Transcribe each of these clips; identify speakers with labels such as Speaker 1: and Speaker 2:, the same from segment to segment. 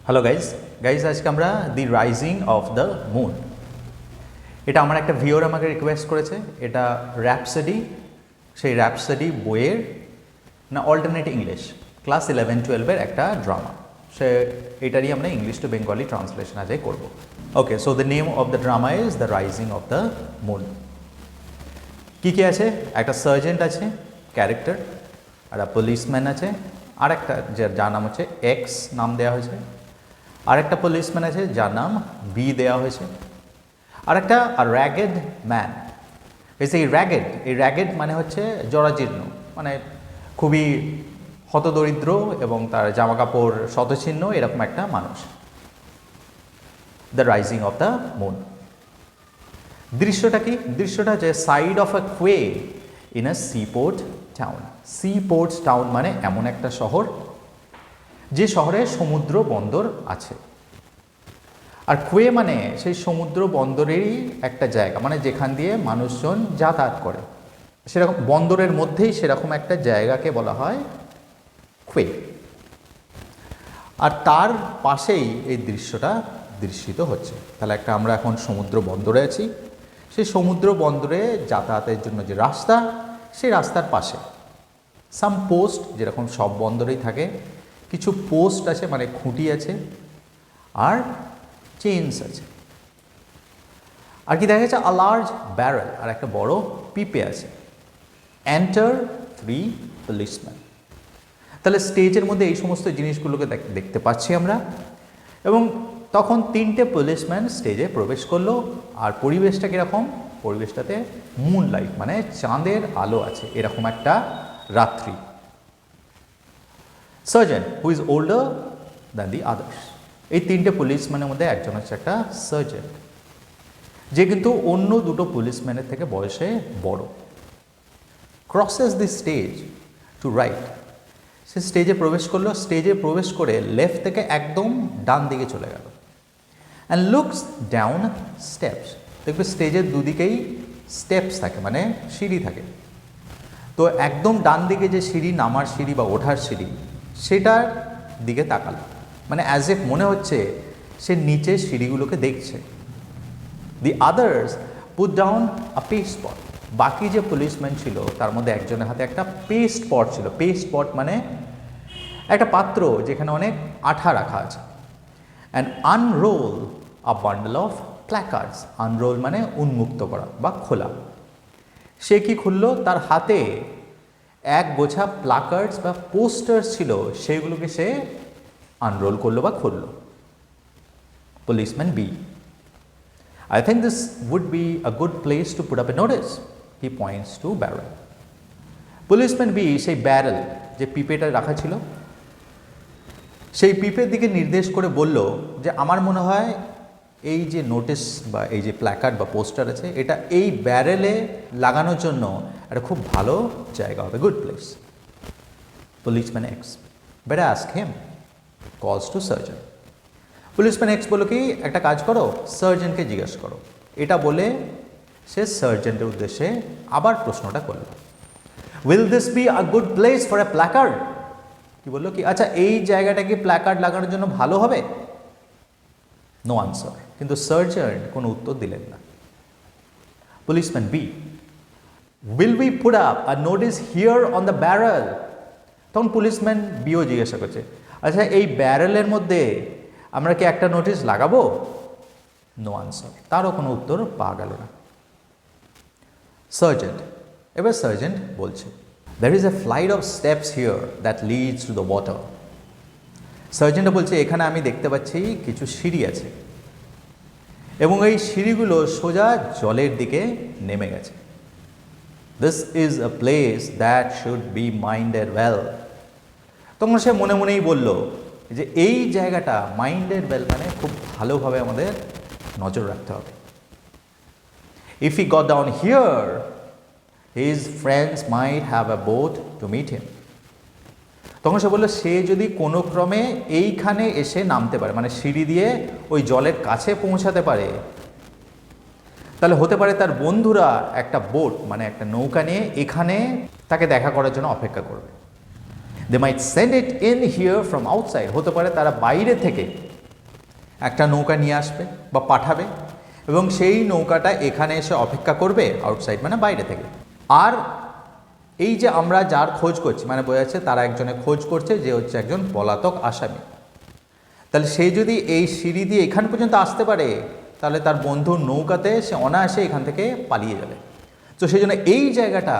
Speaker 1: Hello guys আজকে আমরা দি rising of the moon, এটা আমার একটা ভিউয়ার আমাকে রিকোয়েস্ট করেছে। এটা র্যাপসডি, সেই র্যাপসডি বইয়ের না অল্টারনেট ইংলিশ ক্লাস 11-12 একটা ড্রামা। এটারই আমরা ইংলিশ টু বেঙ্গলি ট্রান্সলেশন আজকে করবো। Okay, so the name of the drama is the rising of the moon. কী কী আছে? একটা সার্জেন্ট আছে ক্যারেক্টার, একটা পুলিশম্যান আছে, আর একটা যার নাম হচ্ছে এক্স নাম দেওয়া হয়েছে, আরেকটা পুলিশম্যান আছে যার নাম বি দেওয়া হয়েছে, আরেকটা র্যাগেড ম্যান। এই র্যাগেড মানে হচ্ছে জরাজীর্ণ, মানে খুবই হতদরিদ্র এবং তার জামা কাপড় শতছিন্ন এরকম একটা মানুষ। The rising of the moon. দৃশ্যটা কি? দৃশ্যটা যে side of a Koi in a seaport town. Seaport town মানে এমন একটা শহর যে শহরে সমুদ্র বন্দর আছে। আর কোয়ে মানে সেই সমুদ্র বন্দরেরই একটা জায়গা, মানে যেখান দিয়ে মানুষজন যাতায়াত করে, সেরকম বন্দরের মধ্যেই সেরকম একটা জায়গাকে বলা হয় কোয়ে। আর তার পাশেই এই দৃশ্যটা দৃশ্যিত হচ্ছে। তাহলে আমরা এখন সমুদ্র বন্দরে আছি, সেই সমুদ্র বন্দরে যাতায়াতের জন্য যে রাস্তা, সেই রাস্তার পাশে সাম পোস্ট, যেরকম সব বন্দরেই থাকে, কিছু পোস্ট আছে মানে খুঁটি আছে, আর চেইনস আছে। আর কি দেখা যাচ্ছে? আ লার্জ ব্যারেল, আর একটা বড় পিপে আছে। Enter 3 policeman. তাহলে স্টেজের মধ্যে এই সমস্ত জিনিসগুলোকে দেখতে পাচ্ছি আমরা। এবং তখন 3টে পুলিশম্যান স্টেজে প্রবেশ করলো। আর পরিবেশটা কীরকম? পরিবেশটাতে মুন লাইট মানে চাঁদের আলো আছে, এরকম একটা রাত্রি। Sergeant who is older than the others. এই 3টে পুলিশম্যানের মধ্যে একজন হচ্ছে একটা সার্জেন্ট, যে কিন্তু অন্য 2টো পুলিশম্যানের থেকে বয়সে বড়। Crosses the stage to right. সে স্টেজে প্রবেশ করলো, স্টেজে প্রবেশ করে লেফট থেকে একদম ডান দিকে চলে গেল। And looks down steps. দেখবে স্টেজের দুদিকেই স্টেপস থাকে, মানে সিঁড়ি থাকে। তো একদম ডান দিকে যে সিঁড়ি, নামার সিঁড়ি বা ওঠার সিঁড়ি, সেটার দিকে তাকালো, মানে অ্যাজ এফ মনে হচ্ছে সে নিচে সিঁড়িগুলোকে দেখছে। The others put down a paste pot. বাকি যে পুলিশম্যান ছিল তার মধ্যে একজনের হাতে একটা পেস্ট পট ছিল। পেস্ট পট মানে একটা পাত্র যেখানে অনেক আঠা রাখা আছে। And unroll a bundle of placards. Unroll মানে উন্মুক্ত করা বা খোলা। সে কি খুললো? তার হাতে এক গোছা প্ল্যাকার্ডস বা পোস্টার্স ছিল, সেইগুলোকে সে আনরোল করলো বা খুললো। Policeman B: I think this would be a good place to put up a notice. He points to barrel. Policeman B সেই ব্যারেল, যে পিপেটা রাখা ছিল, সেই পিপের দিকে নির্দেশ করে বলল যে আমার মনে হয় এই যে নোটিশ বা এই যে প্ল্যাকার্ড বা পোস্টার আছে, এটা এই ব্যারেলে লাগানোর জন্য একটা খুব ভালো জায়গা হবে, good place. Policeman x: better ask him. Calls to surgeon. Policeman x বলল কি, একটা কাজ করো, সার্জেন্টকে জিজ্ঞেস করো। এটা বলে সে সার্জেন্টের উদ্দেশ্যে আবার প্রশ্নটা করল, will this be a good place for a placard? কি বললো কি, আচ্ছা এই জায়গাটা কি প্ল্যাকার্ড লাগানোর জন্য ভালো হবে? No answer. কিন্তু সার্জেন্ট কোনো উত্তর দিলেন না। Policeman B: will we put up a notice here on the barrel? তখন পুলিশম্যান বিও জিজ্ঞাসা করছে, আচ্ছা এই ব্যারেলের মধ্যে আমরা কি একটা নোটিশ লাগাবো? No answer. তারও কোনো উত্তর পাওয়া গেল না। সার্জেন্ট: এবার সার্জেন্ট বলছে, there is a flight of steps here that leads to the water. সার্জেন্টটা বলছে, এখানে আমি দেখতে পাচ্ছি কিছু সিঁড়ি আছে এবং এই সিঁড়িগুলো সোজা জলের দিকে নেমে গেছে। This is a place that should be minded well. তখন সে মনে মনেই বলল যে এই জায়গাটা মাইন্ডেড ওয়েল মানে খুব ভালোভাবে আমাদের নজর রাখতে হবে। If he got down here his friends might have a boat to meet him. তখন সে বলল, সে যদি কোনো ক্রমে এইখানে এসে নামতে পারে, মানে সিঁড়ি দিয়ে ওই জলের কাছে পৌঁছাতে পারে, তাহলে হতে পারে তার বন্ধুরা একটা বোট মানে একটা নৌকা নিয়ে এখানে তাকে দেখা করার জন্য অপেক্ষা করবে। They might send it in here from outside. হতে পারে তারা বাইরে থেকে একটা নৌকা নিয়ে আসবে বা পাঠাবে এবং সেই নৌকাটা এখানে এসে অপেক্ষা করবে আউটসাইড মানে বাইরে থেকে। আর এই যে আমরা যার খোঁজ করছি মানে বোঝা যাচ্ছে তারা একজনের খোঁজ করছে যে হচ্ছে একজন পলাতক আসামি। তাহলে সে যদি এই সিঁড়ি দিয়ে এখান পর্যন্ত আসতে পারে তাহলে তার বন্ধুর নৌকাতে সে অনায়াসে এখান থেকে পালিয়ে যাবে। তো সেই জন্য এই জায়গাটা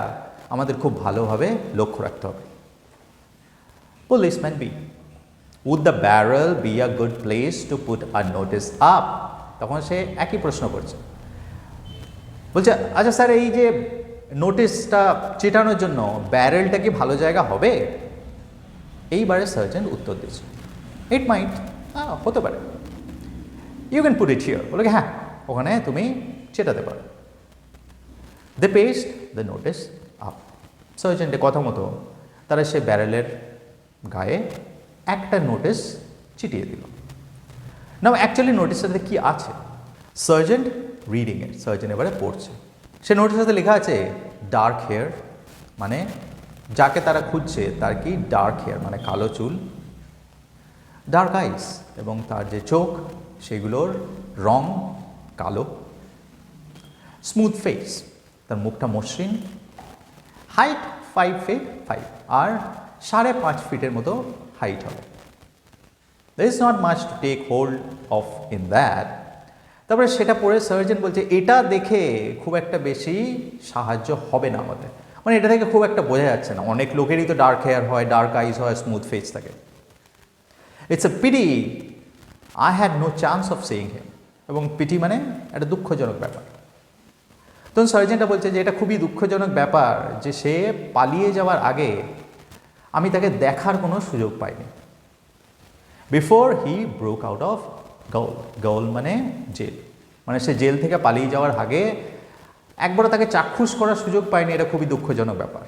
Speaker 1: আমাদের খুব ভালোভাবে লক্ষ্য রাখতে হবে। Policeman B, would the barrel be a good place to put a notice up? তখন সে একই প্রশ্ন করছে, বলছে আচ্ছা স্যার এই যে নোটিশটা চেটানোর জন্য ব্যারেলটা কি ভালো জায়গা হবে? এইবারে সার্জেন্ট উত্তর দিচ্ছে, ইট মাইট, হতে পারে, you can put it here. বলে হ্যাঁ ওখানে তুমি চেটাতে পারো। They paste the notice up. সার্জেন্টের কথা মতো তারা সে ব্যারেলের গায়ে একটা নোটিস চিটিয়ে দিল। না অ্যাকচুয়ালি নোটিসটাতে কি আছে? সার্জেন্ট রিডিং এ, সার্জেন্ট এবারে পড়ছে। সে নোটিসটাতে লেখা আছে ডার্ক হেয়ার, মানে যাকে তারা খুঁজছে তার কি ডার্ক হেয়ার মানে কালো চুল, ডার্ক আইস এবং তার যে চোখ সেগুলোর রং কালো, স্মুথ ফেস তার মুখটা মসৃণ, হাইট 5 feet 5 আর 5.5 ফিটের মতো হাইট হবে। There is not much to take hold of in that. তারপরে সেটা পড়ে সার্জেন্ট বলছে এটা দেখে খুব একটা বেশি সাহায্য হবে না আমাদের, মানে এটা থেকে খুব একটা বোঝা যাচ্ছে না, অনেক লোকেরই তো ডার্ক হেয়ার হয়, ডার্ক আইস হয়, স্মুথ ফেস থাকে। It's a pity I had no chance of seeing him. এবং পিটি মানে একটা দুঃখজনক ব্যাপার। তখন সার্জেন্টটা বলছে যে এটা খুবই দুঃখজনক ব্যাপার যে সে পালিয়ে যাওয়ার আগে আমি তাকে দেখার কোনো সুযোগ পাইনি। Before he broke out of gaol, gaol মানে জেল, মানে সে জেল থেকে পালিয়ে যাওয়ার আগে একবারও তাকে চাক্ষুষ করার সুযোগ পায়নি, এটা খুবই দুঃখজনক ব্যাপার।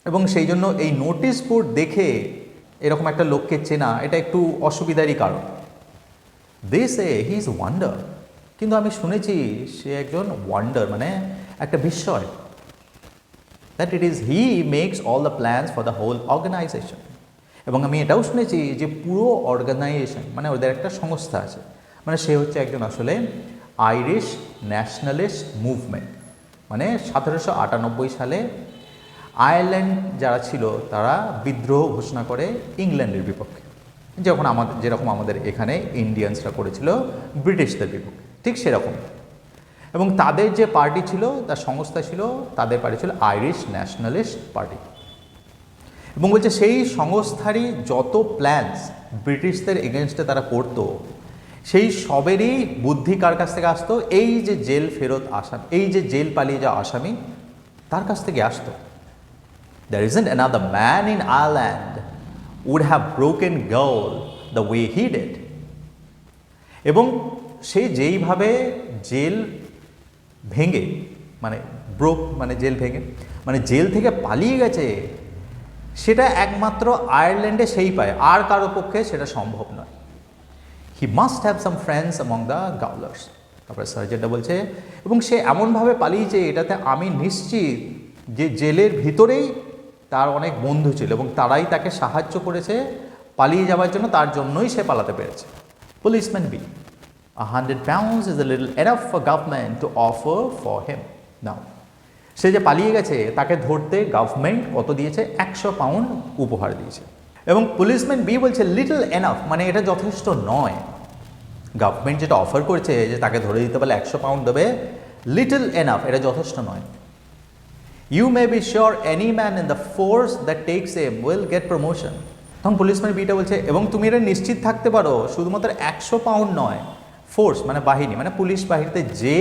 Speaker 1: এবং সেই জন্য এই নোটিশ বোর্ড দেখে এরকম একটা লোককে চেনা এটা একটু অসুবিধারই কারণ। দে সে হি ইজ ওয়ান্ডার, কিন্তু আমি শুনেছি সে একজন ওয়ান্ডার মানে একটা বিস্ময়। That it is he makes all the plans for the whole organisation. এবং আমি এটাও শুনেছি যে পুরো অর্গানাইজেশন মানে ওদের একটা সংস্থা আছে, মানে সে হচ্ছে একজন আসলে আইরিশ ন্যাশনালিস্ট মুভমেন্ট, মানে 1798 সালে আয়ারল্যান্ড যারা ছিল তারা বিদ্রোহ ঘোষণা করে ইংল্যান্ডের বিপক্ষে, যেরকম আমাদের এখানে ইন্ডিয়ানসরা করেছিল ব্রিটিশদের বিপক্ষে, ঠিক সেরকম। এবং তাদের যে পার্টি ছিল, তার সংস্থা ছিল, তাদের পার্টি ছিল আইরিশ ন্যাশনালিস্ট পার্টি। এবং বলছে সেই সংস্থারই যত প্ল্যানস ব্রিটিশদের এগেনস্টে তারা করতো সেই সবেরই বুদ্ধি কার কাছ থেকে আসতো? এই যে জেল ফেরত আসামি, এই যে জেল পালিয়ে যাওয়া আসামি তার কাছ থেকে আসতো। There isn't another man in Ireland would have broken Gaul the way he did. এবং সে যেইভাবে জেল ভেঙে মানে ব্রোক মানে জেল ভেঙে মানে জেল থেকে পালিয়ে গেছে সেটা একমাত্র আয়ারল্যান্ডে সেই পায়, আর কারো পক্ষে সেটা সম্ভব নয়। He must have some friends among the gaolers. তারপরে সার্জেন্টটা বলছে এবং সে এমনভাবে পালিয়েছে এটাতে আমি নিশ্চিত যে জেলের ভিতরেই তার অনেক বন্ধু ছিল এবং তারাই তাকে সাহায্য করেছে পালিয়ে যাওয়ার জন্য, তার জন্যই সে পালাতে পেরেছে। Policeman B, 100 pounds is a little enough for government to offer for him now. সে যে পালিয়ে গেছে তাকে ধরতে গভর্নমেন্ট কত দিয়েছে? 100 পাউন্ড উপহার দিয়েছে। এবং পুলিশম্যান বি বলছে লিটল এনাফ, মানে এটা যথেষ্ট নয়। গভর্নমেন্ট যেটা অফার করছে যে তাকে ধরে দিতে পারলে 100 পাউন্ড দেবে, লিটল এনাফ এটা যথেষ্ট নয়। You may be sure any man in the force that takes him will get promotion. তখন পুলিশম্যান বিটা বলছে এবং তুমি এটা নিশ্চিত থাকতে পারো শুধুমাত্র 100 পাউন্ড নয়, ফোর্স মানে বাহিনী মানে পুলিশ বাহিনীতে যে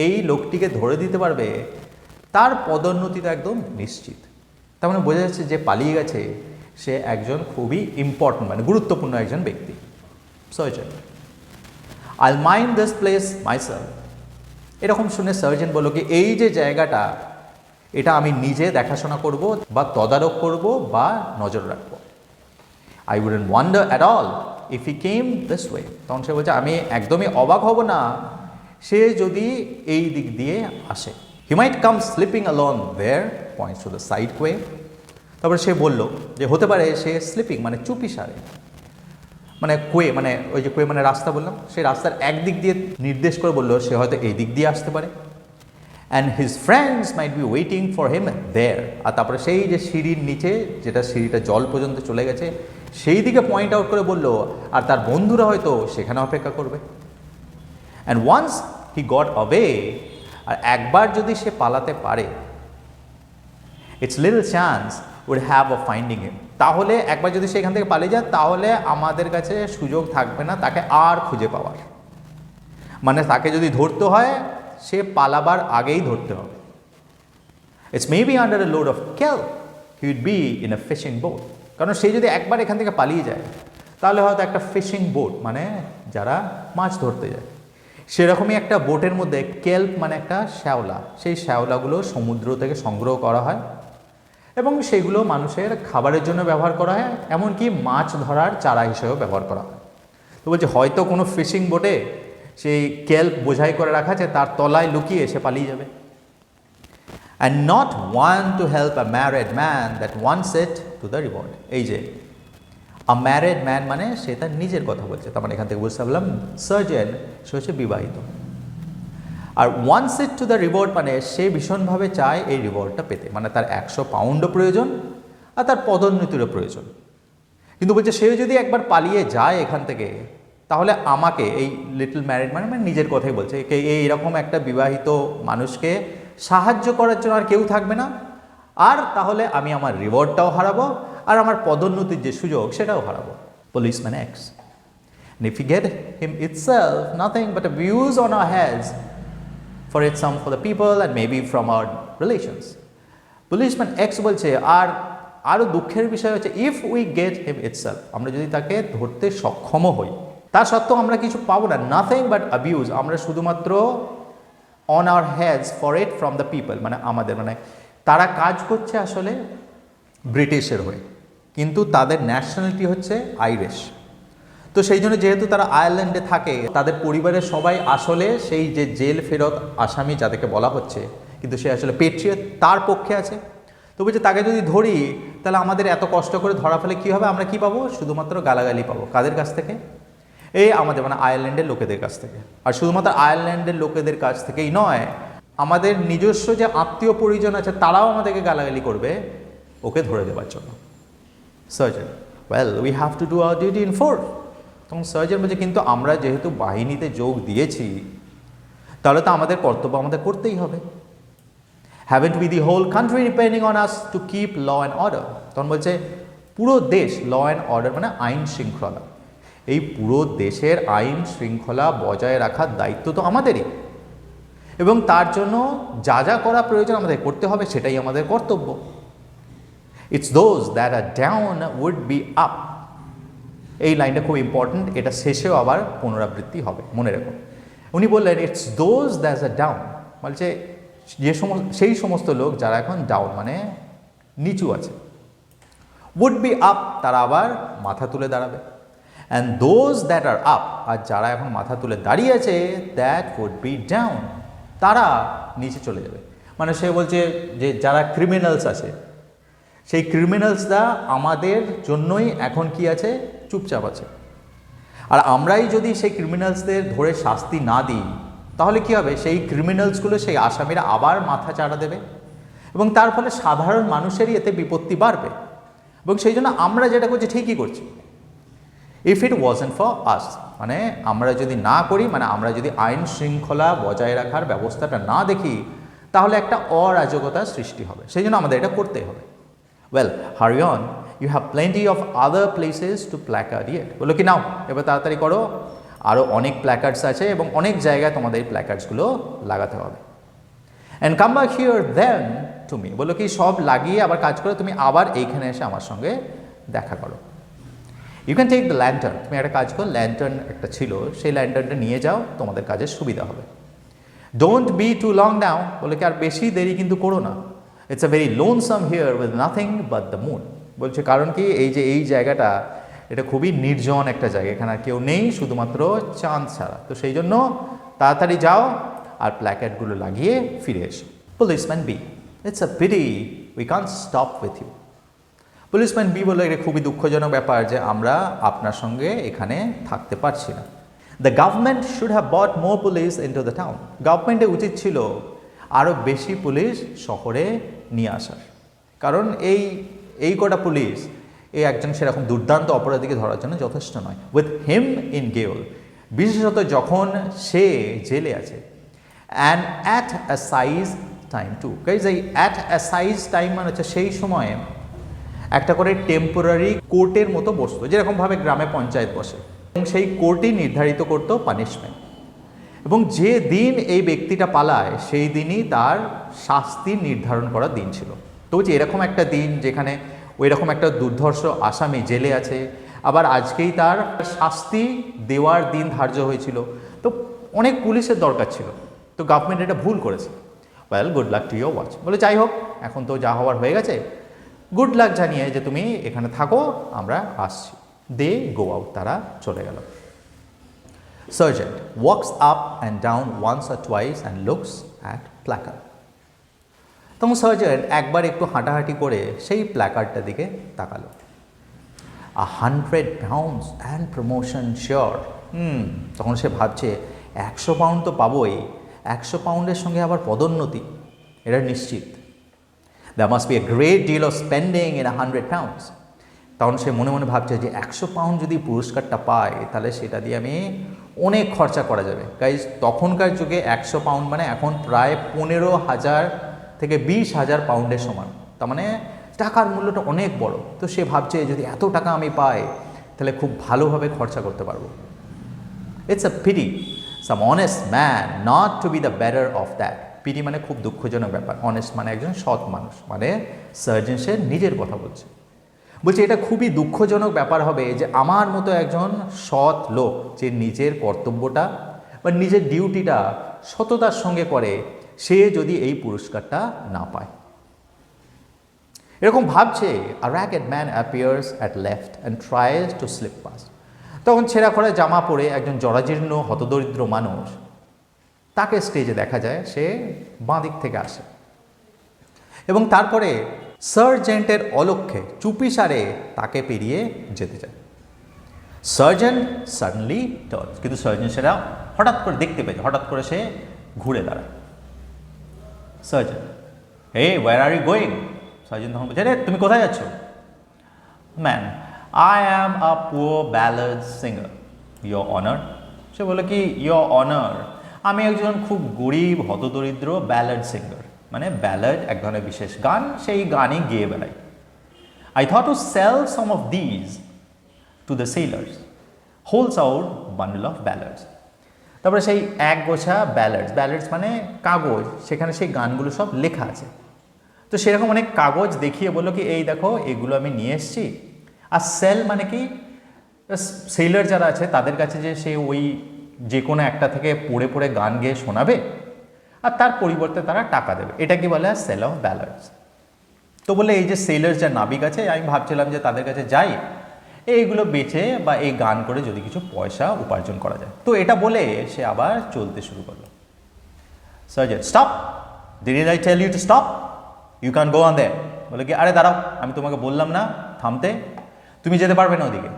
Speaker 1: এই লোকটিকে ধরে দিতে পারবে তার পদোন্নতি তো একদম নিশ্চিত। তার মানে বোঝা যাচ্ছে যে পালিয়ে গেছে সে একজন খুবই ইম্পর্টেন্ট মানে গুরুত্বপূর্ণ একজন ব্যক্তি। সার্জেন্ট, আইল মাইন্ড দিস প্লেস মাইসেলফ। এরকম শুনে সার্জেন্ট বলল কি এই যে জায়গাটা এটা আমি নিজে দেখাশোনা করব বা তদারক করব বা নজর রাখবো। I wouldn't wonder at all if he came this way. তখন সে বলছে আমি একদমই অবাক হব না সে যদি এই দিক দিয়ে আসে। He might come slipping along there, points to the side way. তারপরে সে বলল যে হতে পারে সে স্লিপিং মানে চুপি সারে, মানে কোয়ে মানে ওই যে কোয়ে মানে রাস্তা বললাম, সেই রাস্তার একদিক দিয়ে নির্দেশ করে বললো সে হয়তো এই দিক দিয়ে আসতে পারে। And his friends might be waiting for him there. আর তারপরে সেই যে সিঁড়ির নিচে, যেটা সিঁড়িটা জল পর্যন্ত চলে গেছে, সেই দিকে পয়েন্ট আউট করে বললো, আর তার বন্ধুরা হয়তো সেখানে অপেক্ষা করবে। And once he got away, আর একবার যদি সে পালাতে পারে, it's little chance would have of finding him, তাহলে একবার যদি সে এখান থেকে পালিয়ে যায় তাহলে আমাদের কাছে সুযোগ থাকবে না তাকে আর খুঁজে পাওয়ার। মানে তাকে যদি ধরতে হয় সে পালাবার আগেই ধরতে হবে। It's maybe under a load of kelp he would be in a fishing boat, কারণ সে যদি একবার এখান থেকে পালিয়ে যায় তাহলে হয়তো একটা ফিশিং বোট মানে যারা মাছ ধরতে যায় সেরকমই একটা বোটের মধ্যে, কেল্প মানে একটা শ্যাওলা, সেই শ্যাওলাগুলো সমুদ্র থেকে সংগ্রহ করা হয় এবং সেগুলো মানুষের খাবারের জন্য ব্যবহার করা হয়, এমনকি মাছ ধরার চারা হিসেবেও ব্যবহার করা হয়। তো বলছে হয়তো কোনো ফিশিং বোটে সেই কেল্প বোঝাই করে রাখা আছে, তার তলায় লুকিয়ে এসে পালিয়ে যাবে। And not one to help a married man that wants it to the reward. এই যে আ ম্যারিড ম্যান মানে সে তার নিজের কথা বলছে, তার মানে এখান থেকে বুঝতে পারলাম সার্জেন সে হচ্ছে বিবাহিত। আর wants it to the reward মানে সে ভীষণভাবে চায় এই রিওয়ার্ডটা পেতে, মানে তার 100 পাউন্ডও প্রয়োজন আর তার পদোন্নতিরও প্রয়োজন। কিন্তু বলছে সে যদি একবার পালিয়ে যায় এখান থেকে তাহলে আমাকে, এই লিটল ম্যারিড মানে নিজের কথাই বলছে, এইরকম একটা বিবাহিত মানুষকে সাহায্য করার জন্য আর কেউ থাকবে না, আর তাহলে আমি আমার রিওয়ার্ডটাও হারাবো আর আমার পদোন্নতির যে সুযোগ সেটাও হারাবো। Policeman X. And if we get him itself, nothing but abuse on our heads, for it some for the people and maybe from our relations. Policeman X বলছে আর আরও দুঃখের বিষয় হচ্ছে if we get him itself, আমরা যদি তাকে ধরতে সক্ষমও হই, তা সত্ত্বেও আমরা কিছু পাবো না, নাথিং বাট অ্যাবিউজ, আমরা শুধুমাত্র on our heads for it from the people, মানে আমাদের, মানে তারা কাজ করছে আসলে ব্রিটিশের হয়ে কিন্তু তাদের ন্যাশনালিটি হচ্ছে আইরিশ। তো সেই জন্য যেহেতু তারা আয়ারল্যান্ডে থাকে, তাদের পরিবারের সবাই আসলে সেই যে জেল ফেরত আসামি যাদেরকে বলা হচ্ছে কিন্তু সে আসলে পেট্রিয়ট, তার পক্ষে আছে। তো বলছে তাকে যদি ধরি তাহলে আমাদের এত কষ্ট করে ধরা ফেলে কী হবে, আমরা কী পাবো, শুধুমাত্র গালাগালি পাবো। কাদের কাছ থেকে? এই আমাদের মানে আয়ারল্যান্ডের লোকেদের কাছ থেকে। আর শুধুমাত্র আয়ারল্যান্ডের লোকেদের কাছ থেকেই নয়, আমাদের নিজস্ব যে আত্মীয় পরিজন আছে তারাও আমাদেরকে গালাগালি করবে ওকে ধরে দেওয়ার জন্য। Surgeon, well we have to do our duty in force. তখন সার্জন বলছে কিন্তু আমরা যেহেতু বাহিনীতে যোগ দিয়েছি তাহলে তো আমাদের কর্তব্য আমাদের করতেই হবে। Haven't we the whole country depending on us to keep law and order. তখন বলছে পুরো দেশ, ল অ্যান্ড অর্ডার মানে আইন শৃঙ্খলা, এই পুরো দেশের আইন শৃঙ্খলা বজায় রাখার দায়িত্ব তো আমাদেরই, এবং তার জন্য যা যা করা প্রয়োজন আমাদের করতে হবে, সেটাই আমাদের কর্তব্য। It's those that are down would be up. এই লাইনটা খুব ইম্পর্ট্যান্ট, এটা শেষেও আবার পুনরাবৃত্তি হবে, মনে রাখুন। উনি বললেন it's those that are down, বলছে সেই সমস্ত লোক যারা এখন ডাউন মানে নিচু আছে, উড বি আপ তারা আবার মাথা তুলে দাঁড়াবে। And those that are up, আর যারা এখন মাথা তুলে দাঁড়িয়ে আছে, দ্যাট উড বি ডাউন তারা নিচে চলে যাবে। মানে সে বলছে যে যারা ক্রিমিনালস আছে সেই ক্রিমিনালসরা আমাদের জন্যই এখন কি আছে, চুপচাপ আছে। আর আমরাই যদি সেই ক্রিমিনালসদের ধরে শাস্তি না দিই তাহলে কি হবে, সেই ক্রিমিনালসগুলো, সেই আসামিরা আবার মাথা চাড়া দেবে এবং তার ফলে সাধারণ মানুষেরই এতে বিপত্তি বাড়বে। এবং সেই জন্য আমরা যেটা করছি ঠিকই করছি। If it wasn't for us, মানে আমরা যদি না করি, মানে আমরা যদি আইন শৃঙ্খলা বজায় রাখার ব্যবস্থাটা না দেখি তাহলে একটা অরাজকতার সৃষ্টি হবে, সেই জন্য আমাদের এটা করতেই হবে। Well hurry on, you have plenty of other places to placard it. বলো কি নাও এবার তাড়াতাড়ি করো, আরও অনেক প্ল্যাকার্ডস আছে এবং অনেক জায়গায় তোমাদের এই প্ল্যাকার্ডসগুলো লাগাতে হবে। And come back here then to me, বলো কি সব লাগিয়ে আবার কাজ করে তুমি আবার এইখানে এসে আমার সঙ্গে দেখা করো। You can take the lantern, তুমি একটা কাজ করো, ল্যান্টার্ন একটা ছিল, সেই ল্যান্টার্নটা নিয়ে যাও, তোমাদের কাজের সুবিধা হবে। ডোন্ট বি টু লং নাও, বলে কি আর বেশি দেরি কিন্তু করো না। It's a very lonesome here with nothing but the moon, বলছে কারণ কি এই যে এই জায়গাটা এটা খুবই নির্জন একটা জায়গা, এখানে আর কেউ নেই শুধুমাত্র চাঁদ ছাড়া। তো সেই জন্য তাড়াতাড়ি যাও আর প্ল্যাকেটগুলো লাগিয়ে ফিরে এসো। Policeman B, it's a pity we can't stop with you, policeman B বলল, এটা খুবই দুঃখজনক ব্যাপার যে আমরা আপনার সঙ্গে এখানে থাকতে পারছি না। The government should have bought more police into the town. গভর্নমেন্টের উচিত ছিল আরও বেশি পুলিশ শহরে নিয়ে আসার, কারণ এই কটা পুলিশ এই একজন সেরকম দুর্দান্ত অপরাধীকে ধরার জন্য যথেষ্ট নয়। উইথ হিম ইন গেল, বিশেষত যখন সে জেলে আছে। And at a size time to, guys এই অ্যাট আ সাইজ টাইম মানে হচ্ছে সেই সময়ে একটা করে টেম্পোরারি কোর্টের মতো বসতো, যেরকমভাবে গ্রামে পঞ্চায়েত বসে, এবং সেই কোর্টই নির্ধারিত করতো পানিশমেন্ট, এবং যে দিন এই ব্যক্তিটা পালায় সেই দিনই তার শাস্তি নির্ধারণ করার দিন ছিল। তো যে এরকম একটা দিন যেখানে ওই রকম একটা দুর্ধর্ষ আসামি জেলে আছে, আবার আজকেই তার শাস্তি দেওয়ার দিন ধার্য হয়েছিল, তো অনেক পুলিশের দরকার ছিল। তো গভর্নমেন্ট এটা ভুল করেছে। Well, good luck to your watch. বলে যাই হোক, এখন তো যা হওয়ার হয়ে গেছে, গুড লাক জানিয়ে যে তুমি এখানে থাকো, আমরা আসছি। দে গো আউট, তারা চলে গেল। Sergeant walks up and down once or twice and looks at placard. তখন সার্জেন্ট একবার একটু হাঁটাহাঁটি করে সেই প্ল্যাকার্ডটার দিকে তাকালো। 100 pounds অ্যান্ড প্রমোশন শিওর। তখন সে ভাবছে 100 পাউন্ড তো পাবোই, 100 পাউন্ডের সঙ্গে আবার পদোন্নতি, এটা নিশ্চিত। There must be a great deal of spending in 100 pounds. তখন সে মনে মনে ভাবছে যে 100 পাউন্ড যদি পুরস্কারটা পায় তাহলে সেটা দিয়ে আমি অনেক খরচা করা যাবে। গাইজ, তখনকার যুগে 100 পাউন্ড মানে এখন প্রায় 15,000 থেকে 20,000 পাউন্ডের সমান, তার মানে টাকার মূল্যটা অনেক বড়। তো সে ভাবছে যদি এত টাকা আমি পাই তাহলে খুব ভালোভাবে খরচা করতে পারবো। It's a pity some honest man not to be the better of that. Pity মানে খুব দুঃখজনক ব্যাপার, অনেস্ট মানে একজন সৎ মানুষ, মানে সার্জন সে নিজের কথা বলছে। বলছে এটা খুবই দুঃখজনক ব্যাপার হবে যে আমার মতো একজন সৎ লোক যে নিজের কর্তব্যটা বা নিজের ডিউটিটা সততার সঙ্গে করে, সে যদি এই পুরস্কারটা না পায়। এরকম ভাবছে, a ragged man appears at left and tries to slip past. তখন ছেঁড়া খোড়া জামা পরে একজন জরাজীর্ণ হতদরিদ্র মানুষ, তাকে স্টেজে দেখা যায়, সে বাঁ দিক থেকে আসে এবং তারপরে সার্জেন্টের অলক্ষ্যে চুপিসারে তাকে পেরিয়ে যেতে চায়। সার্জেন্ট সাডেনলি টার্নস, কিন্তু সার্জেন্ট সেটা হঠাৎ করে দেখতে পেয়েছে, হঠাৎ করে সে ঘুরে দাঁড়ায়। Sergeant, hey where are you going? Sergeant তখন বলছে, রে তুমি কোথায় যাচ্ছ? Man, I am a poor ballad singer, your honour. সে বলে কি, ইয়োর অনার, আমি একজন খুব গরিব হতদরিদ্র ব্যালাড সিঙ্গার, মানে ব্যালাড এক ধরনের বিশেষ গান, সেই গানই গেয়ে বেড়াই। I thought to sell some of these to the sellers, holds out bundle of ballads. তারপরে সেই এক গোছা ব্যালাডস, ব্যালাডস মানে কাগজ, সেখানে সেই গানগুলো সব লেখা আছে। তো সেরকম অনেক কাগজ দেখিয়ে বললো কি, এই দেখো এগুলো আমি নিয়ে এসেছি। আর সেল মানে কি, সেলার যারা আছে তাদের কাছে যে সে ওই যে কোনো একটা থেকে পড়ে পড়ে গান গেয়ে শোনাবে আর তার পরিবর্তে তারা টাকা দেবে, এটা কি বলে সেল অফ ব্যালাডস। তো বলে এই যে সেলার যা নাবিক আছে, আমি ভাবছিলাম যে তাদের কাছে যাই, এইগুলো বেচে বা এই গান করে যদি কিছু পয়সা উপার্জন করা যায়। তো এটা বলে সে আবার চলতে শুরু করলো। Sergeant, stop, didn't I tell you to stop, you can go on there. বলে কি, আরে দাঁড়াও, আমি তোমাকে বললাম না থামতে, তুমি যেতে পারবে না ওদিকে।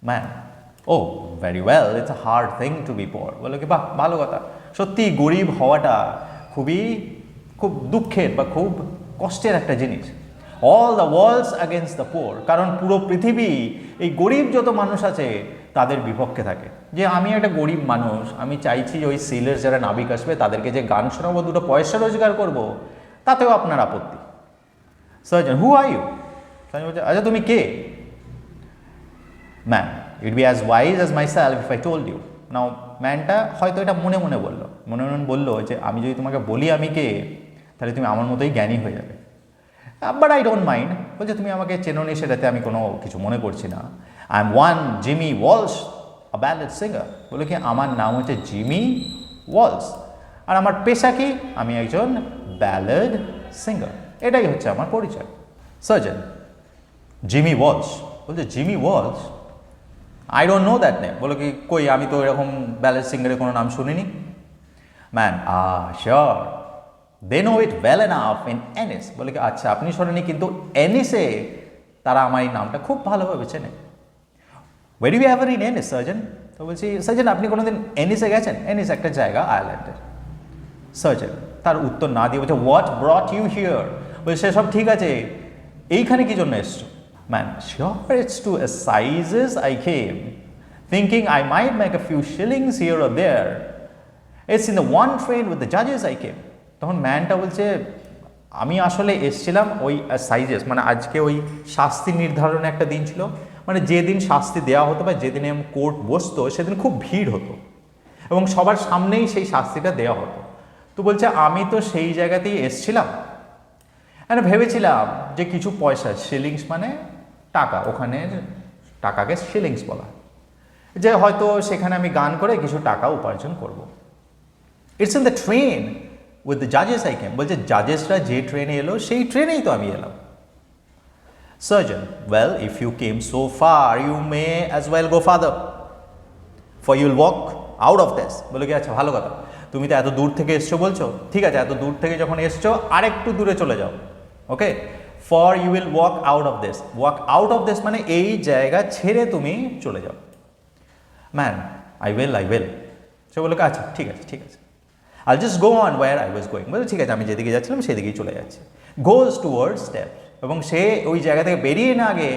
Speaker 1: Man, oh very well, it's a hard thing to be poor. বলে কি, বাহ, ভালো কথা, সত্যি গরিব হওয়াটা খুব দুঃখের বা খুব কষ্টের একটা জিনিস। All the world's against the poor, কারণ পুরো পৃথিবী এই গরিব যত মানুষ আছে তাদের বিপক্ষে থাকে। যে আমি একটা গরিব মানুষ, আমি চাইছি ওই সেলার যারা নাবিক আসবে তাদেরকে যে গান শোনাবো, দুটো পয়সা রোজগার করব, তাতেও আপনার আপত্তি। Sergeant, who are you? Sergeant বলছে, আচ্ছা তুমি কে? Man, it be as wise as myself if I told you. Now ম্যানটা হয়তো এটা মনে মনে বললো যে আমি যদি তোমাকে বলি আমি কে, তাহলে তুমি আমার মতোই জ্ঞানী হয়ে যাবে। But I don't mind. বলছে, তুমি আমাকে চেনো নি সেটাতে আমি কোনো কিছু মনে করছি না। I am one Jimmy Walls, a ballad singer. বলে কি, আমার নাম হচ্ছে জিমি ওয়ালস, আর আমার পেশা কি, আমি একজন ব্যালাড সিঙ্গার, এটাই হচ্ছে আমার পরিচয়। Sergeant, Jimmy Walsh. বলছে, Jimmy Walsh, I don't know that name. বলো কি, কই আমি তো এরকম ব্যালাড সিঙ্গারের কোনো নাম শুনিনি। Man, sure, they know it well enough in Ennis. বলে কি, আচ্ছা আপনি শোনেনি, কিন্তু এনিসে তারা আমার এই নামটা খুব ভালোভাবে চেনে। ওয়ের ইউ এভার ইন এনিস সার্জন? তো বলছি সার্জন আপনি কোনোদিন এনিসে গেছেন? এনিস একটা জায়গা আয়ারল্যান্ডের। সার্জন তার উত্তর না দিয়ে বলছে হোয়াট ব্রট ইউ হিয়ার? বলছে সেসব ঠিক আছে, এইখানে কি জন্য এসছো? Man sure it's to assizes I came thinking I might make a few shillings here or there. It's in the one train with the judges I came. তখন ম্যানটা বলছে আমি আসলে এসছিলাম ওই সাইজেস, মানে আজকে ওই শাস্তি নির্ধারণে একটা দিন ছিল, মানে যেদিন শাস্তি দেওয়া হতো বা যেদিনে কোর্ট বসতো সেদিন খুব ভিড় হতো এবং সবার সামনেই সেই শাস্তিটা দেওয়া হতো। তো বলছে আমি তো সেই জায়গাতেই এসছিলাম, ভেবেছিলাম যে কিছু পয়সা, শিলিংস মানে টাকা, ওখানের টাকাকে শিলিংস বলা, যে হয়তো সেখানে আমি গান করে কিছু টাকা উপার্জন করব। It's in the train with the জাজেস আই কেম। বলছে জাজেসরা যে ট্রেনে এলো সেই ট্রেনেই তো আমি এলাম। Sergeant well if you came so far you may as well go farther for you will walk out of this. বলে কি আচ্ছা ভালো কথা, তুমি তো এত দূর থেকে এসছো বলছো, ঠিক আছে এত দূর থেকে যখন এসছো আরেকটু দূরে চলে যাও। Okay, for you will walk out of this. Walk out of this মানে এই জায়গা ছেড়ে তুমি চলে যাও। Man I will. সে বললো আচ্ছা ঠিক আছে ঠিক আছে, I just go on where I was going. বলে ঠিক আছে আমি যেদিকে যাচ্ছিলাম সেদিকেই চলে যাচ্ছি। গোজ টুয়ার্ড স্টেপস, এবং সে ওই জায়গা থেকে বেরিয়ে না আগে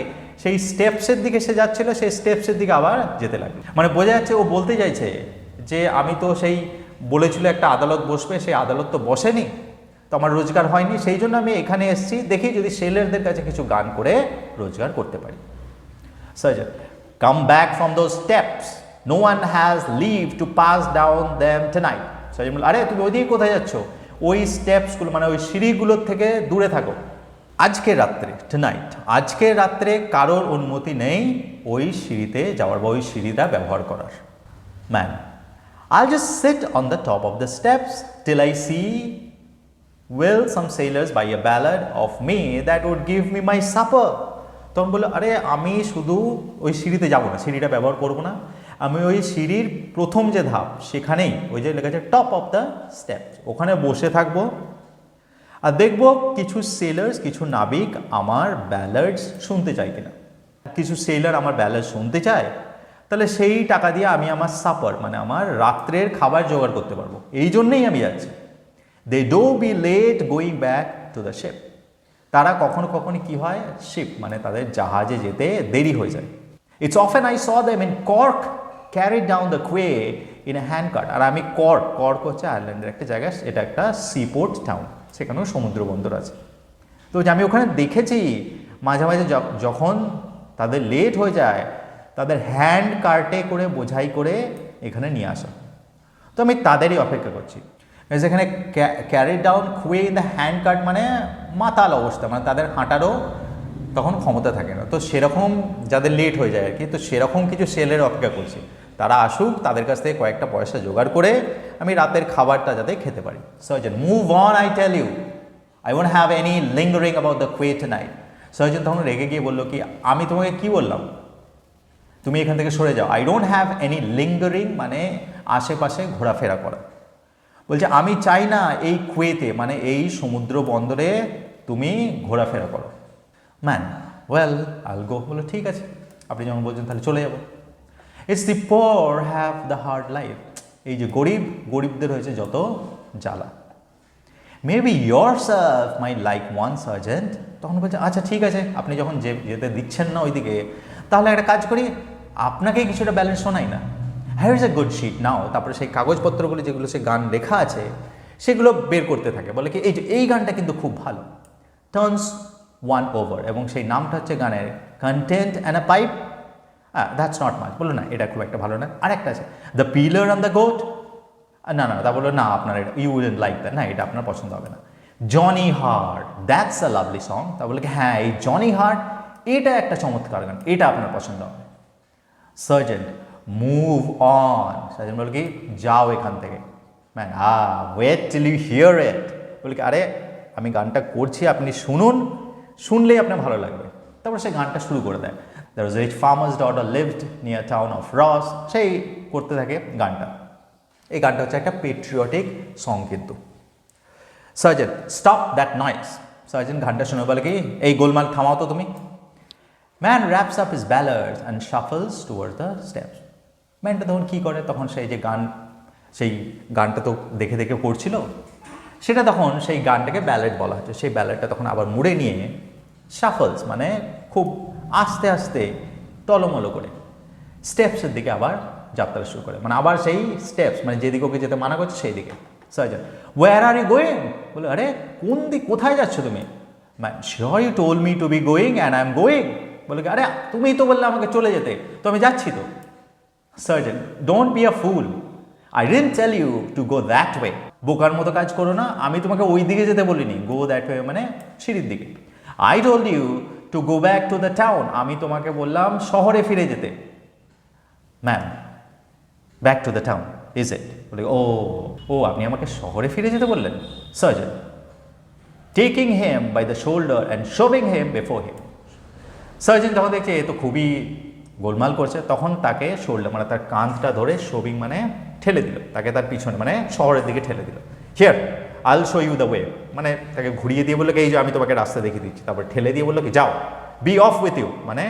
Speaker 1: সেই স্টেপসের দিকে সে যাচ্ছিল, সেই স্টেপসের দিকে আবার যেতে লাগলো। মানে বোঝা যাচ্ছে ও বলতে চাইছে যে আমি তো সেই বলেছিল একটা আদালত বসবে, সেই আদালত তো বসেনি, তো আমার রোজগার হয়নি, সেই জন্য আমি এখানে এসেছি, দেখি যদি সেলারদের কাছে কিছু গান করে রোজগার করতে পারি। Surgeon come back from those steps, no one has leave to pass down them tonight. Surgeon বলল আরে তুমি ওইদিকে কোথায় যাচ্ছ? ওই স্টেপসগুলো মানে ওই সিঁড়িগুলোর থেকে দূরে থাকো। আজকে রাত্রে, টুনাইট, আজকে রাত্রে কারোর অনুমতি নেই ওই সিঁড়িতে যাওয়ার বা ওই সিঁড়িটা ব্যবহার করার। Man I'll just sit on the top of the steps till I see will some sailors buy a ballad of me that would give me my supper. তখন বললো আরে আমি শুধু ওই সিঁড়িতে যাবো না, সিঁড়িটা ব্যবহার করবো না, আমি ওই সিঁড়ির প্রথম যে ধাপ সেখানেই ওই যে লেখা আছে টপ অফ দ্য স্টেপস, ওখানে বসে থাকবো আর দেখবো কিছু সেলার্স, কিছু নাবিক আমার ব্যালাডস শুনতে চায় কিনা। কিছু সেলার আমার ব্যালাড শুনতে চায়, তাহলে সেই টাকা দিয়ে আমি আমার সাপার মানে আমার রাত্রের খাবার জোগাড় করতে পারবো, এই জন্যেই আমি যাচ্ছি। They do be late going back to the ship. তারা কখনো কখনো কি হয়, শিপ মানে তাদের জাহাজে যেতে দেরি হয়ে যায়। It's often I saw them in Cork carried down the quay in a hand cart. আর আমি কর্ক হচ্ছে আয়ারল্যান্ডের একটা জায়গা, এটা একটা সিপোর্ট টাউন, সেখানেও সমুদ্র বন্দর আছে। তো আমি ওখানে দেখেছি মাঝে মাঝে যখন তাদের লেট হয়ে যায় তাদের হ্যান্ড কার্টে করে বোঝাই করে এখানে নিয়ে আসা। তো আমি তাদেরই অপেক্ষা করছি। যেখানে carry down quay in the hand cart মানে মাতাল অবস্থা, মানে তাদের হাঁটারও তখন ক্ষমতা থাকে না। তো সেরকম যাদের লেট হয়ে যায় আর কি, তো সেরকম কিছু সেলের অপেক্ষা করছি, তারা আসুক, তাদের কাছ থেকে কয়েকটা পয়সা জোগাড় করে আমি রাতের খাবারটা যাতে খেতে পারি। Sergeant move on I tell you, I won't have any lingering about the quay tonight. Sergeant তখন রেগে গিয়ে বললো কি আমি তোমাকে কি বললাম, তুমি এখান থেকে সরে যাও। I don't have any lingering মানে আশেপাশে ঘোরাফেরা করা। বলছে আমি চাই না এই কুয়েতে মানে এই সমুদ্র বন্দরে তুমি ঘোরাফেরা করো। ম্যান ওয়েল আইল গো। বলো ঠিক আছে আপনি যখন বলছেন তাহলে চলে যাবো। It's the poor have the hard life. এই যে গরিবদের হয়েছে যত জ্বালা। Maybe yourself might like one sergeant. তখন বলছে আচ্ছা ঠিক আছে আপনি যখন যেতে দিচ্ছেন না ওইদিকে, তাহলে একটা কাজ করি আপনাকেই কিছুটা ব্যালেন্স শোনাই না। Here is a good sheet now. তারপরে সেই কাগজপত্রগুলি যেগুলো সে গান লেখা আছে সেগুলো বের করতে থাকে, বলে কি এই গানটা কিন্তু খুব ভালো, টার্নস ওয়ান ওভার, এবং সেই নামটা হচ্ছে গানের content and a pipe. That's not much. বললো না এটা খুব একটা ভালো না। আরেকটা আছে the pillar and the goat. না তা বললো না আপনার এটা ইউ উইডন্ট লাইক দ্যাট, না এটা আপনার পছন্দ হবে না। Johnny heart that's a lovely song. তা বলে কি হ্যাঁ এই জনি হার্ট এটা একটা চমৎকার গান, এটা আপনার পছন্দ হবে। Sergeant move on. সার্জেন্ট বলে কি যাও এখান থেকে। Man wait till you hear it. বলে কি আরে আমি গানটা করছি আপনি শুনুন, শুনলেই আপনার ভালো লাগবে। তারপর সে গানটা শুরু করে দেয়। There was a rich farmer's daughter lived near town of Ross। সেই করতে থাকে গানটা। এই গানটা হচ্ছে একটা পেট্রিয়টিক সং কিন্তু। Sergeant stop that noise. Sergeant গানটা শুনে বলে কি এই গোলমাল থামাও তো তুমি। Man wraps up his ballads and shuffles towards the steps. ম্যানটা তখন কী করে, তখন সেই যে সেই গানটা তো দেখে দেখে করছিল, সেটা তখন সেই গানটাকে ব্যালেড বলা হচ্ছে, সেই ব্যালেডটা তখন আবার মুড়ে নিয়ে শাফলস মানে খুব আস্তে আস্তে টলমলো করে স্টেপসের দিকে আবার যাত্রা শুরু করে, মানে আবার সেই স্টেপস মানে যেদিকে ওকে যেতে মানা করছে সেই দিকে। Sergeant, where are you going? বলে, আরে কোথায় যাচ্ছ তুমি? Man, sure you told me to be going and I am going. বলে, আরে তুমিই তো বললে আমাকে চলে যেতে, তো আমি যাচ্ছি তো। Sergeant, don't be a fool, I didn't tell you to go that way. বোকার মতো কাজ করো না, আমি তোমাকে ওই দিকে যেতে বলিনি, গো দ্যাট ওয়ে মানে সিঁড়ির দিকে। I told you to go back to the town, আমি তোমাকে বললাম শহরে ফিরে যেতে। Man, back to the town is it? বলে, ও আপনি আমাকে শহরে ফিরে যেতে বললেন। Sergeant, taking him by the shoulder and shoving him before him. সার্জন যখন দেখছে এ তো খুবই গোলমাল করছে, তখন তাকে শোল্ডার মানে তার কাঁধটা ধরে শোভিং মানে ঠেলে দিল, তাকে তার পিছনে মানে শহরের দিকে ঠেলে দিল। হিয়ার আইল শো ইউ দ্য ওয়ে, মানে তাকে ঘুরিয়ে দিয়ে বললো কি এই যে আমি তোমাকে রাস্তা দেখিয়ে দিচ্ছি, তারপর ঠেলে দিয়ে বললো কি যাও, বি অফ উইথ ইউ মানে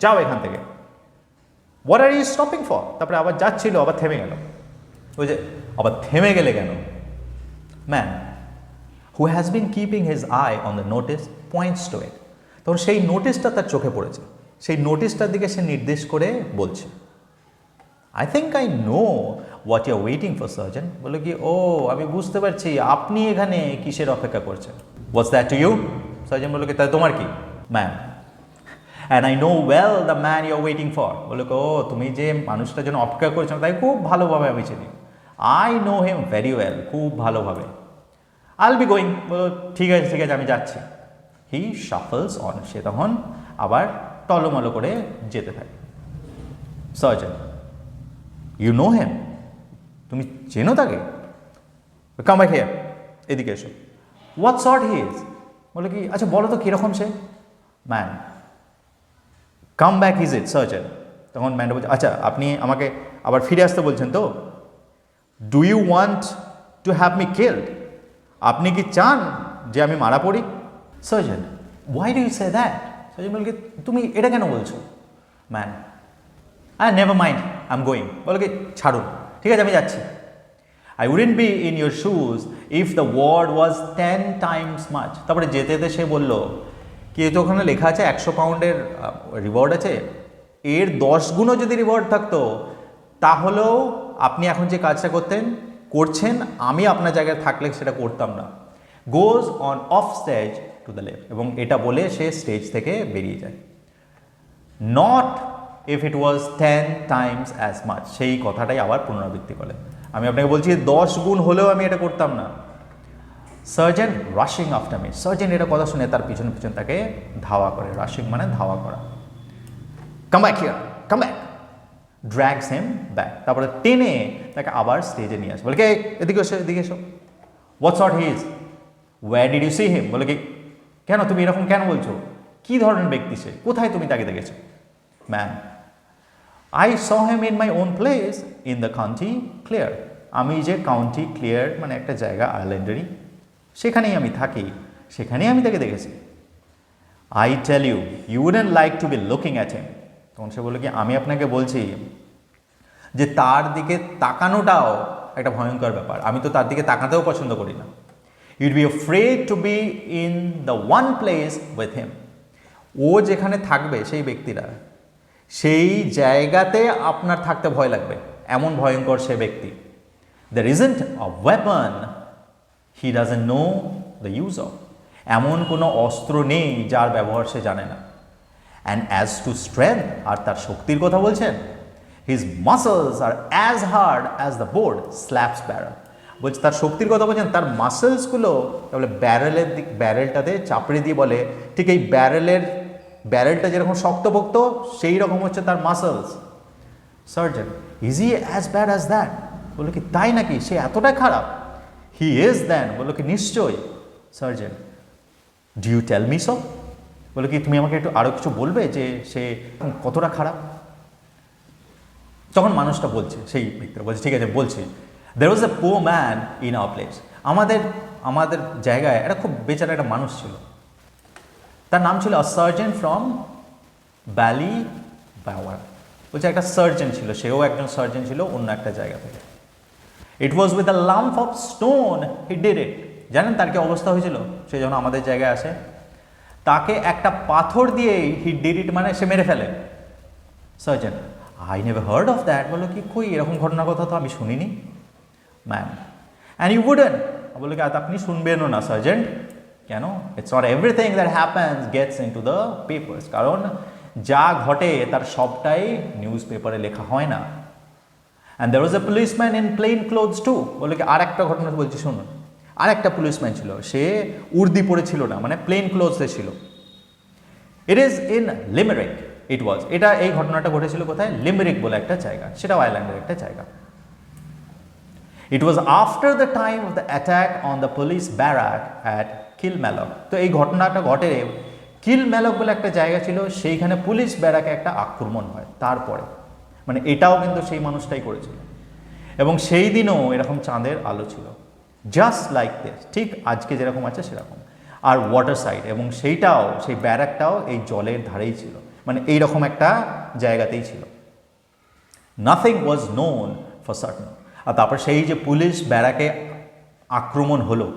Speaker 1: যাও এখান থেকে। What are you stopping for? তারপরে আবার যাচ্ছিল, আবার থেমে গেল। ওই যে আবার থেমে গেলে কেন? Man who has been keeping his eye on the notice points to it. তখন সেই নোটিশটা তার চোখে পড়েছে, সেই নোটিশটার দিকে সে নির্দেশ করে বলছে, I think I know what you are waiting for sergeant. বলে কি, আমি বুঝতে পারছি আপনি এখানে কিসের অপেক্ষা করছেন। What's that to you? Sergeant বললো কি, তাহলে তোমার কি? Man, and I know well the man you are waiting for. বলে, তুমি যে মানুষটার জন্য অপেক্ষা করছো তাই খুব ভালোভাবে আমি চিনি। I know him very well, খুব ভালোভাবে। আইল বি গোয়িং। বলো, ঠিক আছে আমি যাচ্ছি। হি শাফলস অন, সে তখন আবার টলমলো করে যেতে থাকে। সার্জন, ইউ নো হেম, তুমি চেনো তাকে? কাম ব্যাক হিয়ার, এদিকে এসো। What sort he is? বলে কি, আচ্ছা বলো তো কীরকম সে? Man, come back is it sergeant. তখন ম্যানটা বলছে, আচ্ছা আপনি আমাকে আবার ফিরে আসতে বলছেন তো? Do you want to have me killed? আপনি কি চান যে আমি মারা পড়ি? Sergeant, why do you say that? Sergeant বলে কি, তুমি এটা কেন বলছো? Man, never mind, I am going. বলো কি, ছাড়ুন, ঠিক আছে আমি যাচ্ছি। I wouldn't be in your shoes if the word was 10 times much. তারপরে যেতে যেতে সে বললো কি, তো ওখানে লেখা আছে 100 পাউন্ডের রিওয়ার্ড আছে, এর 10 গুণও যদি রিওয়ার্ড থাকতো তাহলেও আপনি এখন যে কাজটা করছেন আমি আপনার জায়গায় থাকলে সেটা করতাম না। Goes on of stage to the left, এবং এটা বলে সে স্টেজ থেকে বেরিয়ে যায়। Not if it was 10 Times as much, সেই কথাটাই আবার পুনরাবৃত্তি করে। আমি আপনাকে বলছি 10 গুণ হলেও আমি এটা করতাম না। Surgeon rushing after me, surgeon এটা কথা শুনে তার পিছন পিছন তাকে ধাওয়া করে। রাশিং মানে ধাওয়া করা। Come back here, come back, drags him back. তারপরে টেনে তাকে আবার স্টেজে নিয়ে আসে। বলে কি, এদিকে এসো, এদিকে এসো। What sort he is? Where did you see him? বলে কি, কেন তুমি এরকম কেন বলছো? কী ধরনের ব্যক্তি সে? কোথায় তুমি তাকে দেখেছো? Man, I saw him in my own place in the county clear. আমি যে কাউন্টি ক্লিয়ার মানে একটা জায়গা আয়ারল্যান্ডেরই, সেখানেই আমি থাকি, সেখানেই আমি তাকে দেখেছি। I tell you, you wouldn't like to be looking at him. তখন সে বললো কি, আমি আপনাকে বলছি যে তার দিকে তাকানোটাও একটা ভয়ঙ্কর ব্যাপার, আমি তো তার দিকে তাকাতেও পছন্দ করি না। You'd be afraid to be in the one place with him. ও যেখানে থাকবে সেই ব্যক্তিরা, সেই জায়গাতে আপনার থাকতে ভয় লাগবে, এমন ভয়ঙ্কর সে ব্যক্তি। There isn't a weapon he doesn't know the use of. এমন কোনো অস্ত্র নেই যার ব্যবহার সে জানে না। অ্যান্ড অ্যাজ টু স্ট্রেংথ, আর তার শক্তির কথা বলছেন, his muscles are as hard as the board slaps barrel. বলছে তার শক্তির কথা বলছেন, তার মাসেলসগুলো তাহলে ব্যারেলটাতে চাপড়ে দিয়ে বলে, ঠিক এই ব্যারেলটা যেরকম শক্তপোক্ত সেই রকম হচ্ছে তার muscles. Sergeant, is he as bad as that? বললো কি, তাই নাকি? সে এতটাই খারাপ? He is then. বললো কি, নিশ্চয়ই। Sergeant, do you tell me so? বলো কি, তুমি আমাকে একটু আরও কিছু বলবে যে সে কতটা খারাপ? তখন মানুষটা বলছে, সেই ব্যক্তিটা বলছে, ঠিক আছে বলছি। There was a poor man in our place. আমাদের জায়গায় একটা খুব বেচারা একটা মানুষ ছিল, তার নাম ছিল আ সার্জন ফ্রম ব্যালি বাওয়ার বলছে একটা সার্জন ছিল, সেও একজন সার্জন ছিল অন্য একটা জায়গা থেকে। It was with a lump of stone he did it. জানেন তার কি অবস্থা হয়েছিল সে যখন আমাদের জায়গায় আসে? তাকে একটা পাথর দিয়ে হি ডিড ইট মানে সে মেরে ফেলে। Surgeon, I never hard of that. বললো কি কই এরকম ঘটনার কথা তো আমি শুনিনি ম্যাম। অ্যান্ড ইউ উডেন্ট, বললো কি আপনি শুনবেনও না সার্জেন্ট। কেন? It's not everything that happens gets into the papers. কারণ যা ঘটে তার সবটাই নিউজ পেপারে লেখা হয় না। And there was a policeman in plain clothes too. বললো কি আর একটা ঘটনা বলছি শুনুন। আর একটা পুলিশম্যান ছিল, সে উর্দি পরেছিল না, মানে প্লেন ক্লোথসে ছিল। ইট ইজ ইন লিমেরিক ইট ওয়াজ। এই ঘটনাটা ঘটেছিল কোথায়? লিমেরিক বলে একটা জায়গা, সেটাও আয়ারল্যান্ডের একটা জায়গা। It was after the time of the attack on the police barrack at Kilmallock. তো এই ঘটনাটা ঘটে কিলম্যালক বলে একটা জায়গা ছিল, সেইখানে পুলিশ ব্যারাকে একটা আক্রমণ হয় তারপরে। মানে এটাও কিন্তু সেই মানুষটাই করেছিল। এবং সেই দিনও এরকম চাঁদের আলো ছিল, জাস্ট লাইক দিস, ঠিক আজকে যেরকম আছে সেরকম। আর ওয়াটার সাইড, এবং সেইটাও সেই ব্যারাকটাও এই জলের ধারেই ছিল, মানে এইরকম একটা জায়গাতেই ছিল। Nothing was known for certain. আর তারপর সেই যে পুলিশ ব্যারাকে আক্রমণ হলো,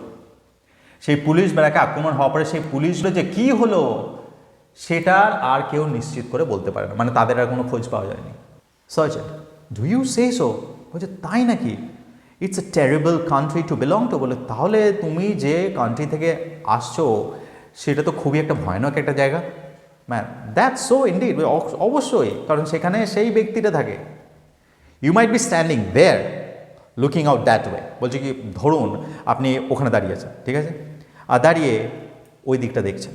Speaker 1: সেই পুলিশ ব্যারাকে আক্রমণ হওয়ার পরে সেই পুলিশগুলো যে কী হলো সেটা আর কেউ নিশ্চিত করে বলতে পারে না, মানে তাদের আর কোনো খোঁজ পাওয়া যায়নি। Sergeant, do you say so? বলছে তাই নাকি? It's a terrible country to belong to. বলে তাহলে তুমি যে কান্ট্রি থেকে আসছো সেটা তো খুবই একটা ভয়ানক একটা জায়গা। Ma'am, that's so indeed. অবশ্যই, কারণ সেখানে সেই ব্যক্তিটা থাকে। You might be standing there looking out that way. বলছে কি ধরুন আপনি ওখানে দাঁড়িয়েছেন, ঠিক আছে, আর দাঁড়িয়ে ওই দিকটা দেখছেন।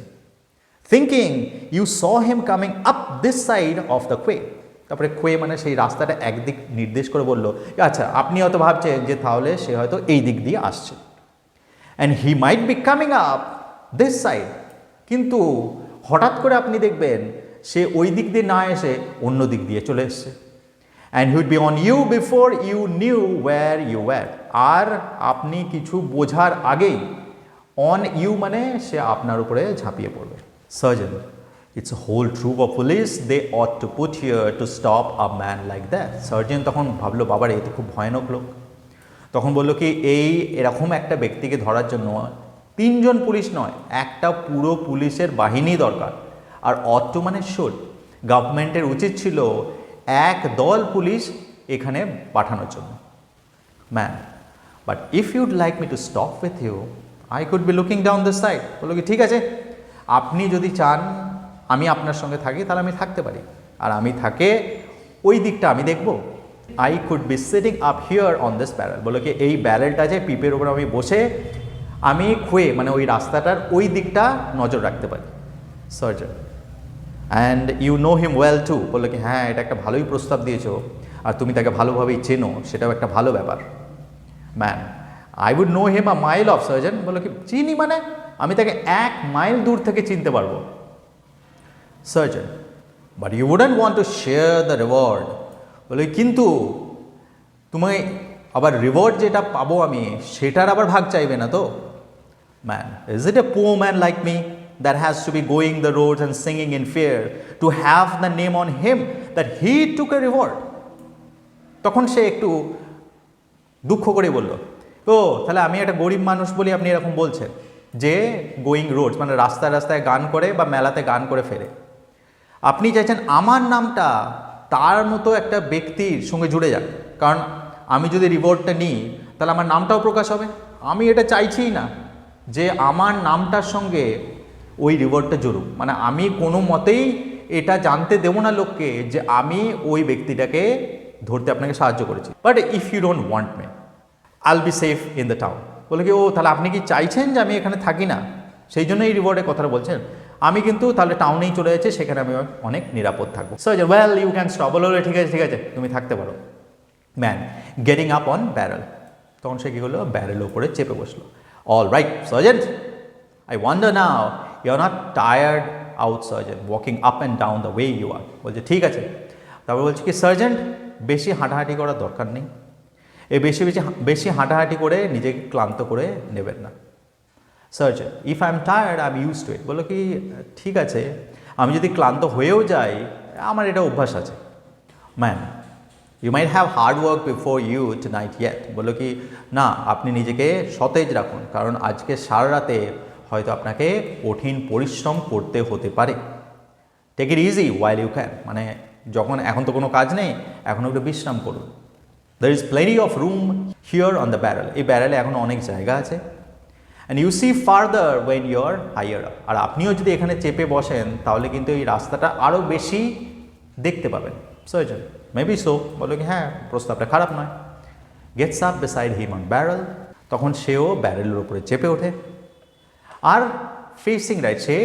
Speaker 1: Thinking you saw him coming up this side of the quay. তারপরে কোয়ে মানে সেই রাস্তাটা একদিক নির্দেশ করে বলল, আচ্ছা আপনি হয়তো ভাবছেন যে তাহলে সে হয়তো এই দিক দিয়ে আসছে। And he might be coming up this side. কিন্তু হঠাৎ করে আপনি দেখবেন সে ওই দিক দিয়ে না এসে অন্য দিক দিয়ে চলে এসছে। And he would be on you before you knew where you were. আর আপনি কিছু বোঝার আগেই অন ইউ মানে সে আপনার উপরে ঝাঁপিয়ে পড়বে। Surgeon, it's a whole troop of police they ought to put here to stop a man like that. Surgeon তখন ভাবলো বাবার এই তো খুব ভয়ানক লোক। তখন বললো কি এরকম একটা ব্যক্তিকে ধরার জন্য 3 জন পুলিশ নয়, একটা পুরো পুলিশের বাহিনী দরকার। আর ought to মানে should, গভর্নমেন্টের উচিত ছিল এক দল পুলিশ এখানে পাঠানোর জন্য। Man, but if you'd like me to stop with you I could be looking down this side. বললো কি ঠিক আছে, আপনি যদি চান আমি আপনার সঙ্গে থাকি তাহলে আমি থাকতে পারি, আর আমি থাকে ওই দিকটা আমি দেখব। I could be sitting up here on this barrel. বলো কি এই ব্যারেলটা যে পিপের উপর আমি বসে আমি খুয়ে মানে ওই রাস্তাটার ওই দিকটা নজর রাখতে পারি। Sergeant, and you know him well too. বললো কি হ্যাঁ এটা একটা ভালোই প্রস্তাব দিয়েছো, আর তুমি তাকে ভালোভাবেই চেনো, সেটাও একটা ভালো ব্যাপার। Man, I would know him a mile off. Sergeant, বললো কি চিনি মানে আমি তাকে 1 মাইল দূর থেকে চিনতে পারবো। Sergeant, but you wouldn't want to share the reward. বলে কিন্তু তুমি আবার রিওয়ার্ড যেটা পাবো আমি সেটার আবার ভাগ চাইবে না তো? Man, is it A poor man like me that has to be going the roads and singing in fear to have the name on him that he took a reward? তখন সে একটু দুঃখ করে বলল, ও তাহলে আমি একটা গরিব মানুষ বলি আপনি এরকম বলছেন যে গোয়িং রোডস মানে রাস্তায় রাস্তায় গান করে বা মেলাতে গান করে ফেরে। আপনি চাইছেন আমার নামটা তার মতো একটা ব্যক্তির সঙ্গে জুড়ে যাক, কারণ আমি যদি রিওয়ার্ডটা নিই তাহলে আমার নামটাও প্রকাশ হবে। আমি এটা চাইছিই না যে আমার নামটার সঙ্গে ওই রিওয়ার্ডটা জুড়ুক, মানে আমি কোনো মতেই এটা জানতে দেবো না লোককে যে আমি ওই ব্যক্তিটাকে ধরতে আপনাকে সাহায্য করেছি। But if you don't want me I will be safe in the town. বলে কি ও তাহলে আপনি কি চাইছেন যে আমি এখানে থাকি না, সেই জন্য এই রিওয়ার্ডের কথাটা বলছেন? আমি কিন্তু তাহলে টাউনেই চলে যাচ্ছি, সেখানে আমি অনেক নিরাপদ থাকবো। Sergeant, well you can stop. বলে ঠিক আছে ঠিক আছে তুমি থাকতে পারো। Man, getting up on barrel. তখন সে কী করলো, ব্যারেলের উপরে চেপে বসলো। All right sergeant, I wonder now you're not tired out, Sergeant, walking up and down the way you are. বলছে ঠিক আছে। তারপর বলছে কি সার্জেন্ট, বেশি হাঁটাহাঁটি করার দরকার নেই। এই বেশি হাঁটাহাঁটি করে নিজেকে ক্লান্ত করে নেবেন না। Sergeant, if I am tired I am used to it. বললো কি ঠিক আছে, আমি যদি ক্লান্ত হয়েও যাই, আমার এটা অভ্যাস আছে। Man, you might have hard work before you tonight yet. বললো কি না, আপনি নিজেকে সতেজ রাখুন, কারণ আজকে সারা রাতে হয়তো আপনাকে কঠিন পরিশ্রম করতে হতে পারে। Take it easy while you can, মানে যখন এখন তো কোনো কাজ নেই, এখন একটু বিশ্রাম করুন। There is plenty of room here on the barrel, এই ব্যারেলে এখন অনেক জায়গা আছে। And you see farther when you are higher up, আর আপনিও যদি এখানে চেপে বসেন তাহলে কিন্তু এই রাস্তাটা আরও বেশি দেখতে পাবেন। সার্জন মেবি সো, বলো কি হ্যাঁ, প্রস্তাবটা খারাপ নয়। Gets up beside him on barrel, তখন সেও ব্যারেলের উপরে চেপে ওঠে আর ফেসিং রাইট, সে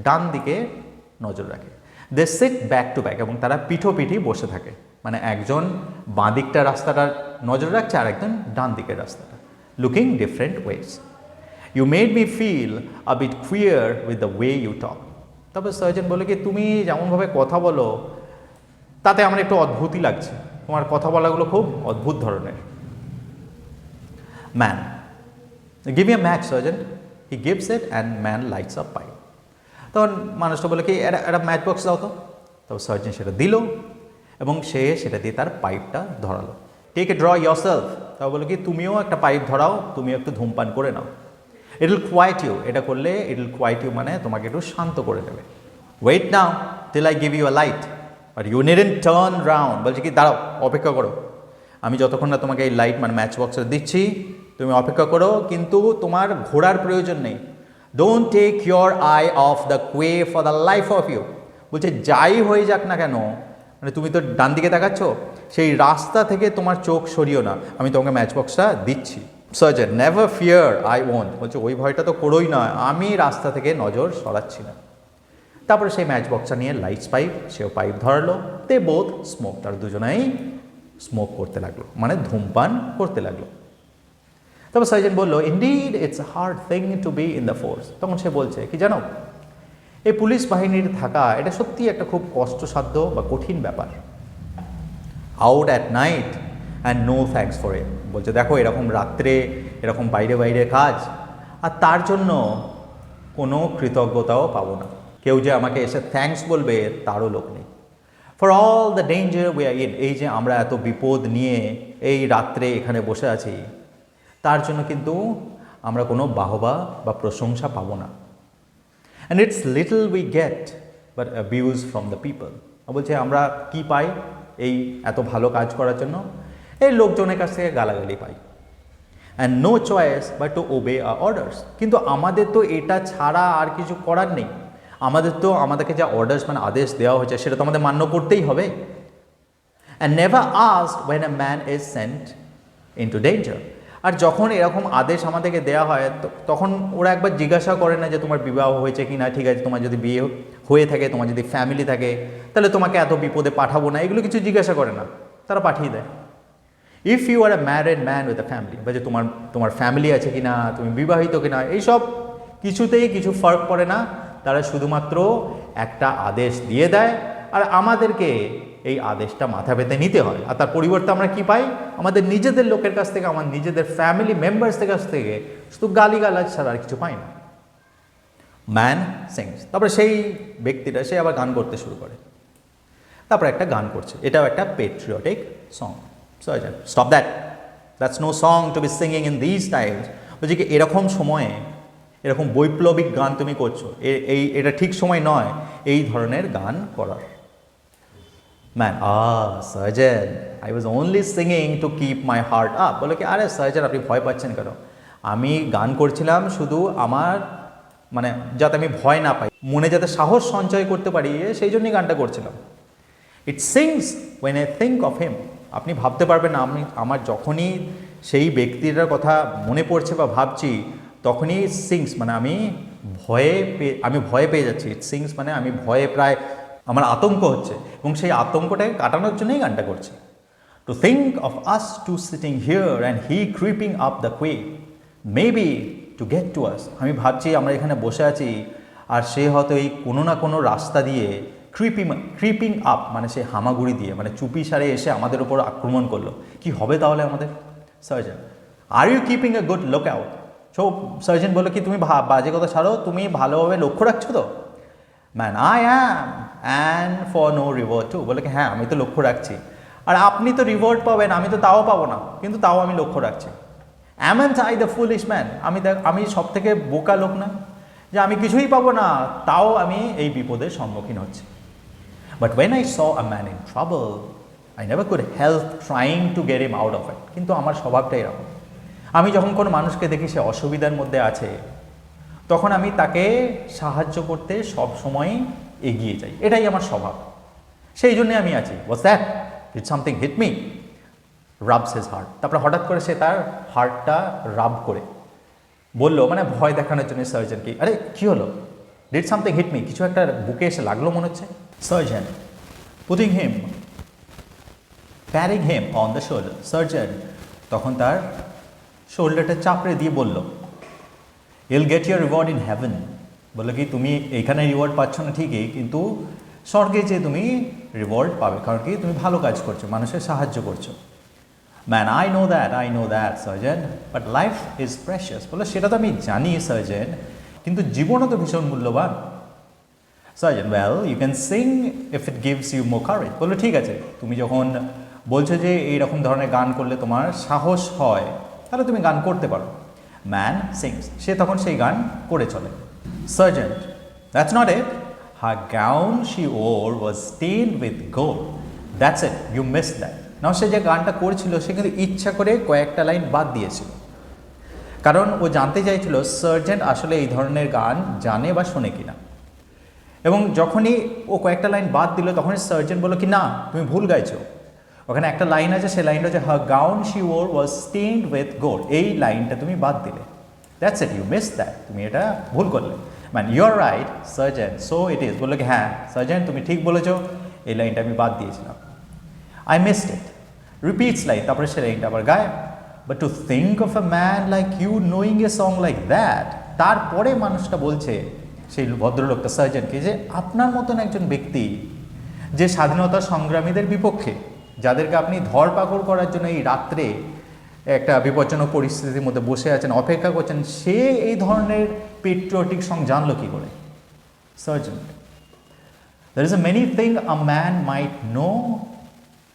Speaker 1: ডান দিকে নজর রাখে। They sit back to back, এবং তারা পিঠোপিঠি বসে থাকে, মানে একজন বাঁ দিকটা রাস্তাটা নজর রাখছে আর একজন ডান দিকের রাস্তাটা, looking different ways. You made me feel a bit queer with the way you talk. তারপর সার্জন বলে কি তুমি যেমনভাবে কথা বলো তাতে আমার একটু অদ্ভুতই লাগছে, তোমার কথা বলাগুলো খুব অদ্ভুত ধরনের। Man, give me a match surgeon. He gives it and man lights up pipe. তখন মানুষটা বলে কি একটা ম্যাচ বক্স দাও তো। তখন সার্জন সেটা দিল এবং সে সেটা দিয়ে তার পাইপটা ধরালো। Take a draw yourself, তা বলে কি তুমিও একটা পাইপ ধরাও, তুমিও একটু ধূমপান করে নাও। ইট উইল কোয়াইট ইউ, এটা করলে ইট উইল কোয়াইট ইউ মানে তোমাকে একটু শান্ত করে দেবে। Wait now till I give you a light, but you needn't turn round. বলছে কি দাঁড়াও, অপেক্ষা করো, আমি যতক্ষণ না তোমাকে এই লাইট মানে ম্যাচ বক্সটা দিচ্ছি তুমি অপেক্ষা করো, কিন্তু তোমার ঘোরার প্রয়োজন নেই। Don't take your eye off the way for the life of you. বলছে যাই হয়ে যাক না কেন, মানে তুমি তো ডান দিকে তাকাচ্ছ, সেই রাস্তা থেকে তোমার চোখ সরিও না, আমি তোমাকে ম্যাচ বক্সটা দিচ্ছি। Surgeon, never fear I won't. বলছে ওই ভয়টা তো করোই না, আমি রাস্তা থেকে নজর সরাচ্ছি না। তারপরে সেই ম্যাচ বক্সটা নিয়ে লাইটস পাইপ, সেও পাইপ ধরালো। দে বোথ স্মোক, তার দুজনেই স্মোক করতে লাগলো, মানে ধূমপান করতে লাগলো। তারপর সার্জন বললো indeed it's a hard thing to be in the force. তখন সে বলছে কি জানো, এই পুলিশ বাহিনীর থাকা এটা সত্যি একটা খুব কষ্টসাধ্য বা কঠিন ব্যাপার। Out at night and no thanks for it. বলছে দেখো এরকম রাত্রে এরকম বাইরে বাইরে কাজ, আর তার জন্য কোনো কৃতজ্ঞতাও পাবো না, কেউ যে আমাকে এসে থ্যাঙ্কস বলবে তারও লোক নেই। For all the danger we are in, এই যে আমরা এত বিপদ নিয়ে এই রাত্রে এখানে বসে আছি, তার জন্য কিন্তু আমরা কোনো বাহবা বা প্রশংসা পাবো না। And it's little we get but abuse from the people. বলছে আমরা কি পাই এই এত ভালো কাজ করার জন্য, এই লোকজনের কাছ থেকে গালাগালি পাই। And no choice but to obey our orders, কিন্তু আমাদের তো এটা ছাড়া আর কিছু করার নেই, আমাদেরকে যা অর্ডার্স মানে আদেশ দেওয়া হয়েছে সেটা তো আমাদের মান্য করতেই হবে। And never asked when a man is sent into danger. আর যখন এরকম আদেশ আমাদেরকে দেওয়া হয় তখন ওরা একবার জিজ্ঞাসা করে না যে তোমার বিবাহ হয়েছে কি না, ঠিক আছে তোমার যদি বিয়ে হয়ে থাকে, তোমার যদি ফ্যামিলি থাকে, তাহলে তোমাকে এত বিপদে পাঠাবো না, এগুলো কিছু জিজ্ঞাসা করে না, তারা পাঠিয়ে দেয়। If you are a married man with a family, বা যে তোমার ফ্যামিলি আছে কি না, তুমি বিবাহিত কি না, এইসব কিছুতেই কিছু ফার্ক পড়ে না, তারা শুধুমাত্র একটা আদেশ দিয়ে দেয় আর আমাদেরকে এই আদেশটা মাথা পেতে নিতে হয়। আর তার পরিবর্তে আমরা কি পাই, আমাদের নিজেদের লোকের কাছ থেকে, আমার নিজেদের ফ্যামিলি মেম্বার্সদের কাছ থেকে শুধু গালিগালাজ ছাড়া আর কিছু পাই না। ম্যান সিংস, তারপরে সেই ব্যক্তিটা সে আবার গান করতে শুরু করে। তারপরে একটা গান করছে, এটাও একটা patriotic song. Sergeant, stop that's no song to be singing in this times. বলছি কি এরকম সময়ে এরকম বৈপ্লবিক গান তুমি করছো, এটা ঠিক সময় নয় এই ধরনের গান করার। Man, sergeant, I was only singing to keep my heart up. বলে কি আরে সার্জন আপনি ভয় পাচ্ছেন কেন, আমি গান করছিলাম শুধু আমার মানে যাতে আমি ভয় না পাই, মনে যাতে সাহস সঞ্চয় করতে পারি, সেই জন্যই গানটা করছিলাম। It sings when I think of him. আপনি ভাবতে পারবেন না, আমার যখনই সেই ব্যক্তিটার কথা মনে পড়ছে বা ভাবছি, তখনই সিংস মানে আমি ভয়ে পেয়ে যাচ্ছি। ইট সিংস মানে আমি ভয়ে প্রায় আমার আতঙ্ক হচ্ছে, এবং সেই আতঙ্কটাকে কাটানোর জন্যই গানটা করছি। To think of us two sitting here and he creeping up the way maybe to get to us. আমি ভাবছি আমরা এখানে বসে আছি আর সে হয়তো এই কোনো না কোনো রাস্তা দিয়ে ক্রিপিং আপ মানে সে হামাগুড়ি দিয়ে মানে চুপি সারে এসে আমাদের উপর আক্রমণ করলো, কি হবে তাহলে আমাদের? Sergeant, are you keeping a good lookout? So sergeant বললো কি তুমি বাজে কথা ছাড়ো, তুমি ভালোভাবে লক্ষ্য রাখছো তো? Man I am and for no reward too, বলে কি হ্যাঁ আমি তো লক্ষ্য রাখছি, আর আপনি তো রিওয়ার্ড পাবেন, আমি তো তাও পাবো না, কিন্তু তাও আমি লক্ষ্য রাখছি। অ্যামেন্ট আই দ্য ফুলিশ ম্যান, আমি সব থেকে বোকা লোক না যে আমি কিছুই পাবো না, তাও আমি এই বিপদের সম্মুখীন হচ্ছি। But when I saw a man in trouble I never could help trying to get him out of it. কিন্তু আমার স্বভাবটাই এরকম, আমি যখন কোনো মানুষকে দেখি সে অসুবিধার মধ্যে আছে, তখন আমি তাকে সাহায্য করতে সব সময় এগিয়ে যাই, এটাই আমার স্বভাব। সেই জন্যে আমি আছি। Was that it something hit me, rubs his heart. তারপরে হঠাৎ করে সে তার হার্টটা রাব করে বললো, মানে ভয় দেখানোর জন্য সার্জনকে, আরে কী হলো, ডিড সামথিং হিট মি, কিছু একটা বুকে এসে লাগলো মনে হচ্ছে। Surgeon putting him pairing him on the shoulder, surgeon তখন তার শোল্ডারটা চাপড়ে দিয়ে বলল, ইউল get your reward in heaven, বললো কি তুমি এইখানে রিওয়ার্ড পাচ্ছ না ঠিকই, কিন্তু স্বর্গে যে তুমি রিওয়ার্ড পাবে, কারণ কি তুমি ভালো কাজ করছো, মানুষের সাহায্য করছো। Man I know that surgeon, but life is precious, বলে সেটা তো আমি জানি সার্জন, কিন্তু জীবনও তো ভীষণ মূল্যবান। Sergeant well you can sing if it gives you more courage, বললো ঠিক আছে তুমি যখন বলছো যে এইরকম ধরনের গান করলে তোমার সাহস হয়, তাহলে তুমি গান করতে পারো। ম্যান সিংস, সে তখন সেই গান করে চলে। Sergeant that's not it, her gown she wore was stained with gold, that's it, you miss that. Now সে যে গানটা করছিল সে কিন্তু ইচ্ছা করে কয়েকটা লাইন বাদ দিয়েছিল, কারণ ও জানতে চাইছিল সার্জেন্ট আসলে এই ধরনের গান জানে বা শোনে কিনা। এবং যখনই ও কয়েকটা লাইন বাদ দিল, তখনই সার্জেন্ট বললো কি না তুমি ভুল গাইছো, ওখানে একটা লাইন আছে, সেই লাইনটা হচ্ছে her gown she wore was stained with gold, এই লাইনটা তুমি বাদ দিলে, that's it, you miss that, তুমি এটা ভুল করলে। Man you are right sergeant, so it is, বললো কি হ্যাঁ সার্জেন্ট তুমি ঠিক বলেছো, এই লাইনটা আমি বাদ দিয়েছিলাম, I missed it. Repeats line, তারপরে সে লাইনটা আবার গায়। But to think of a man like you knowing a song like that, তারপরে মানুষটা বলছে সেই ভদ্রলোকটা সার্জেন্টকে যে আপনার মতন একজন ব্যক্তি যে স্বাধীনতা সংগ্রামীদের বিপক্ষে, যাদেরকে আপনি ধরপাকড় করার জন্য এই রাত্রে একটা বিপজ্জনক পরিস্থিতির মধ্যে বসে আছেন, অপেক্ষা করছেন, সে এই ধরনের পেট্রিয়টিক সং জানলো কী করে? Sergeant there is a many thing a man might know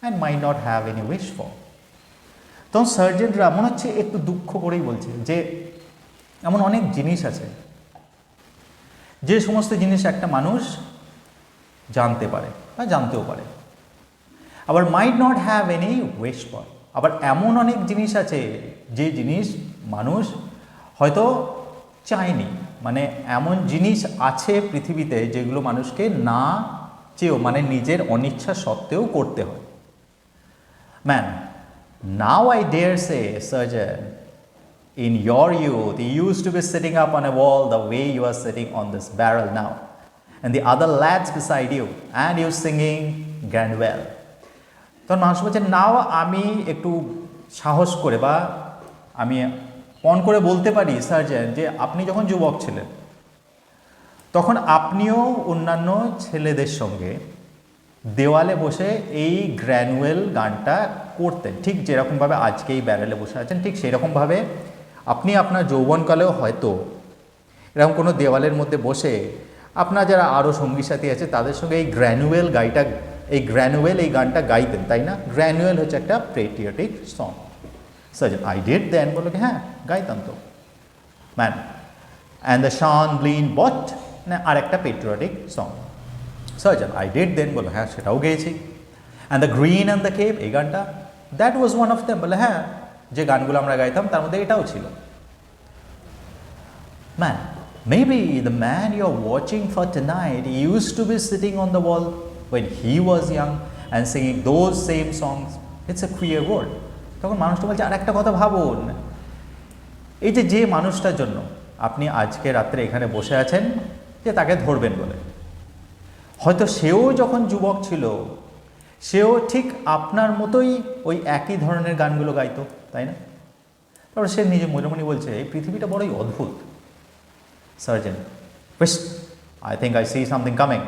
Speaker 1: and might not have any wish for. তখন সার্জেন্টরা মনে হচ্ছে একটু দুঃখ করেই বলছে যে এমন অনেক জিনিস আছে, যে সমস্ত জিনিস একটা মানুষ জানতে পারে বা জানতেও পারে, আবার might not have any wish for, আবার এমন অনেক জিনিস আছে যে জিনিস মানুষ হয়তো চায়নি, মানে এমন জিনিস আছে পৃথিবীতে যেগুলো মানুষকে না চেয়েও, মানে নিজের অনিচ্ছা সত্ত্বেও করতে হয়। Man now I dare say sergeant, in your youth you used to be sitting up on a wall the way you are sitting on this barrel now, and the other lads beside you, and you singing grand well. তখন মানুষ বলছে নাও আমি একটু সাহস করে বা আমি পণ করে বলতে পারি সার্জেন্ট যে আপনি যখন যুবক ছিলেন তখন আপনিও অন্যান্য ছেলেদের সঙ্গে দেওয়ালে বসে এই গ্র্যানুয়েল গানটা করতেন, ঠিক যেরকমভাবে আজকে এই ব্যারেলে বসে আছেন, ঠিক সেরকমভাবে আপনি আপনার যৌবনকালেও হয়তো এরকম কোনো দেওয়ালের মধ্যে বসে আপনার যারা আরও সঙ্গী সাথী আছে তাদের সঙ্গে এই গ্র্যানুয়েল এই গানটা গাইতেন, তাই না? গ্র্যানুয়েল হচ্ছে একটা patriotic song. Sergeant I did then, বললো কি হ্যাঁ গাইতাম তো। ম্যান অ্যান্ড দ্য শান ব্লিন বট, না আর একটা patriotic song. Sergeant I did then, বললো হ্যাঁ সেটাও গেয়েছি। And the Green and the Cape, এই গানটা, that was one of them, বলে হ্যাঁ যে গানগুলো আমরা গাইতাম তার মধ্যে এটাও ছিল। Man maybe the man you are watching for tonight used to be sitting on the wall when he was young and singing those same songs. It's a queer word. তখন মানুষটা বলছে আর একটা কথা ভাবুন, এই যে মানুষটার জন্য আপনি আজকে রাত্রে এখানে বসে আছেন যে তাকে ধরবেন বলে, হয়তো সেও যখন যুবক ছিল সেও ঠিক আপনার মতোই ওই একই ধরনের গানগুলো গাইতো, তাই না? তারপর সে নিজে মনে মনে বলছে এই পৃথিবীটা বড়ই অদ্ভুত। সার্জেন্ট বেশ, I think I see something coming,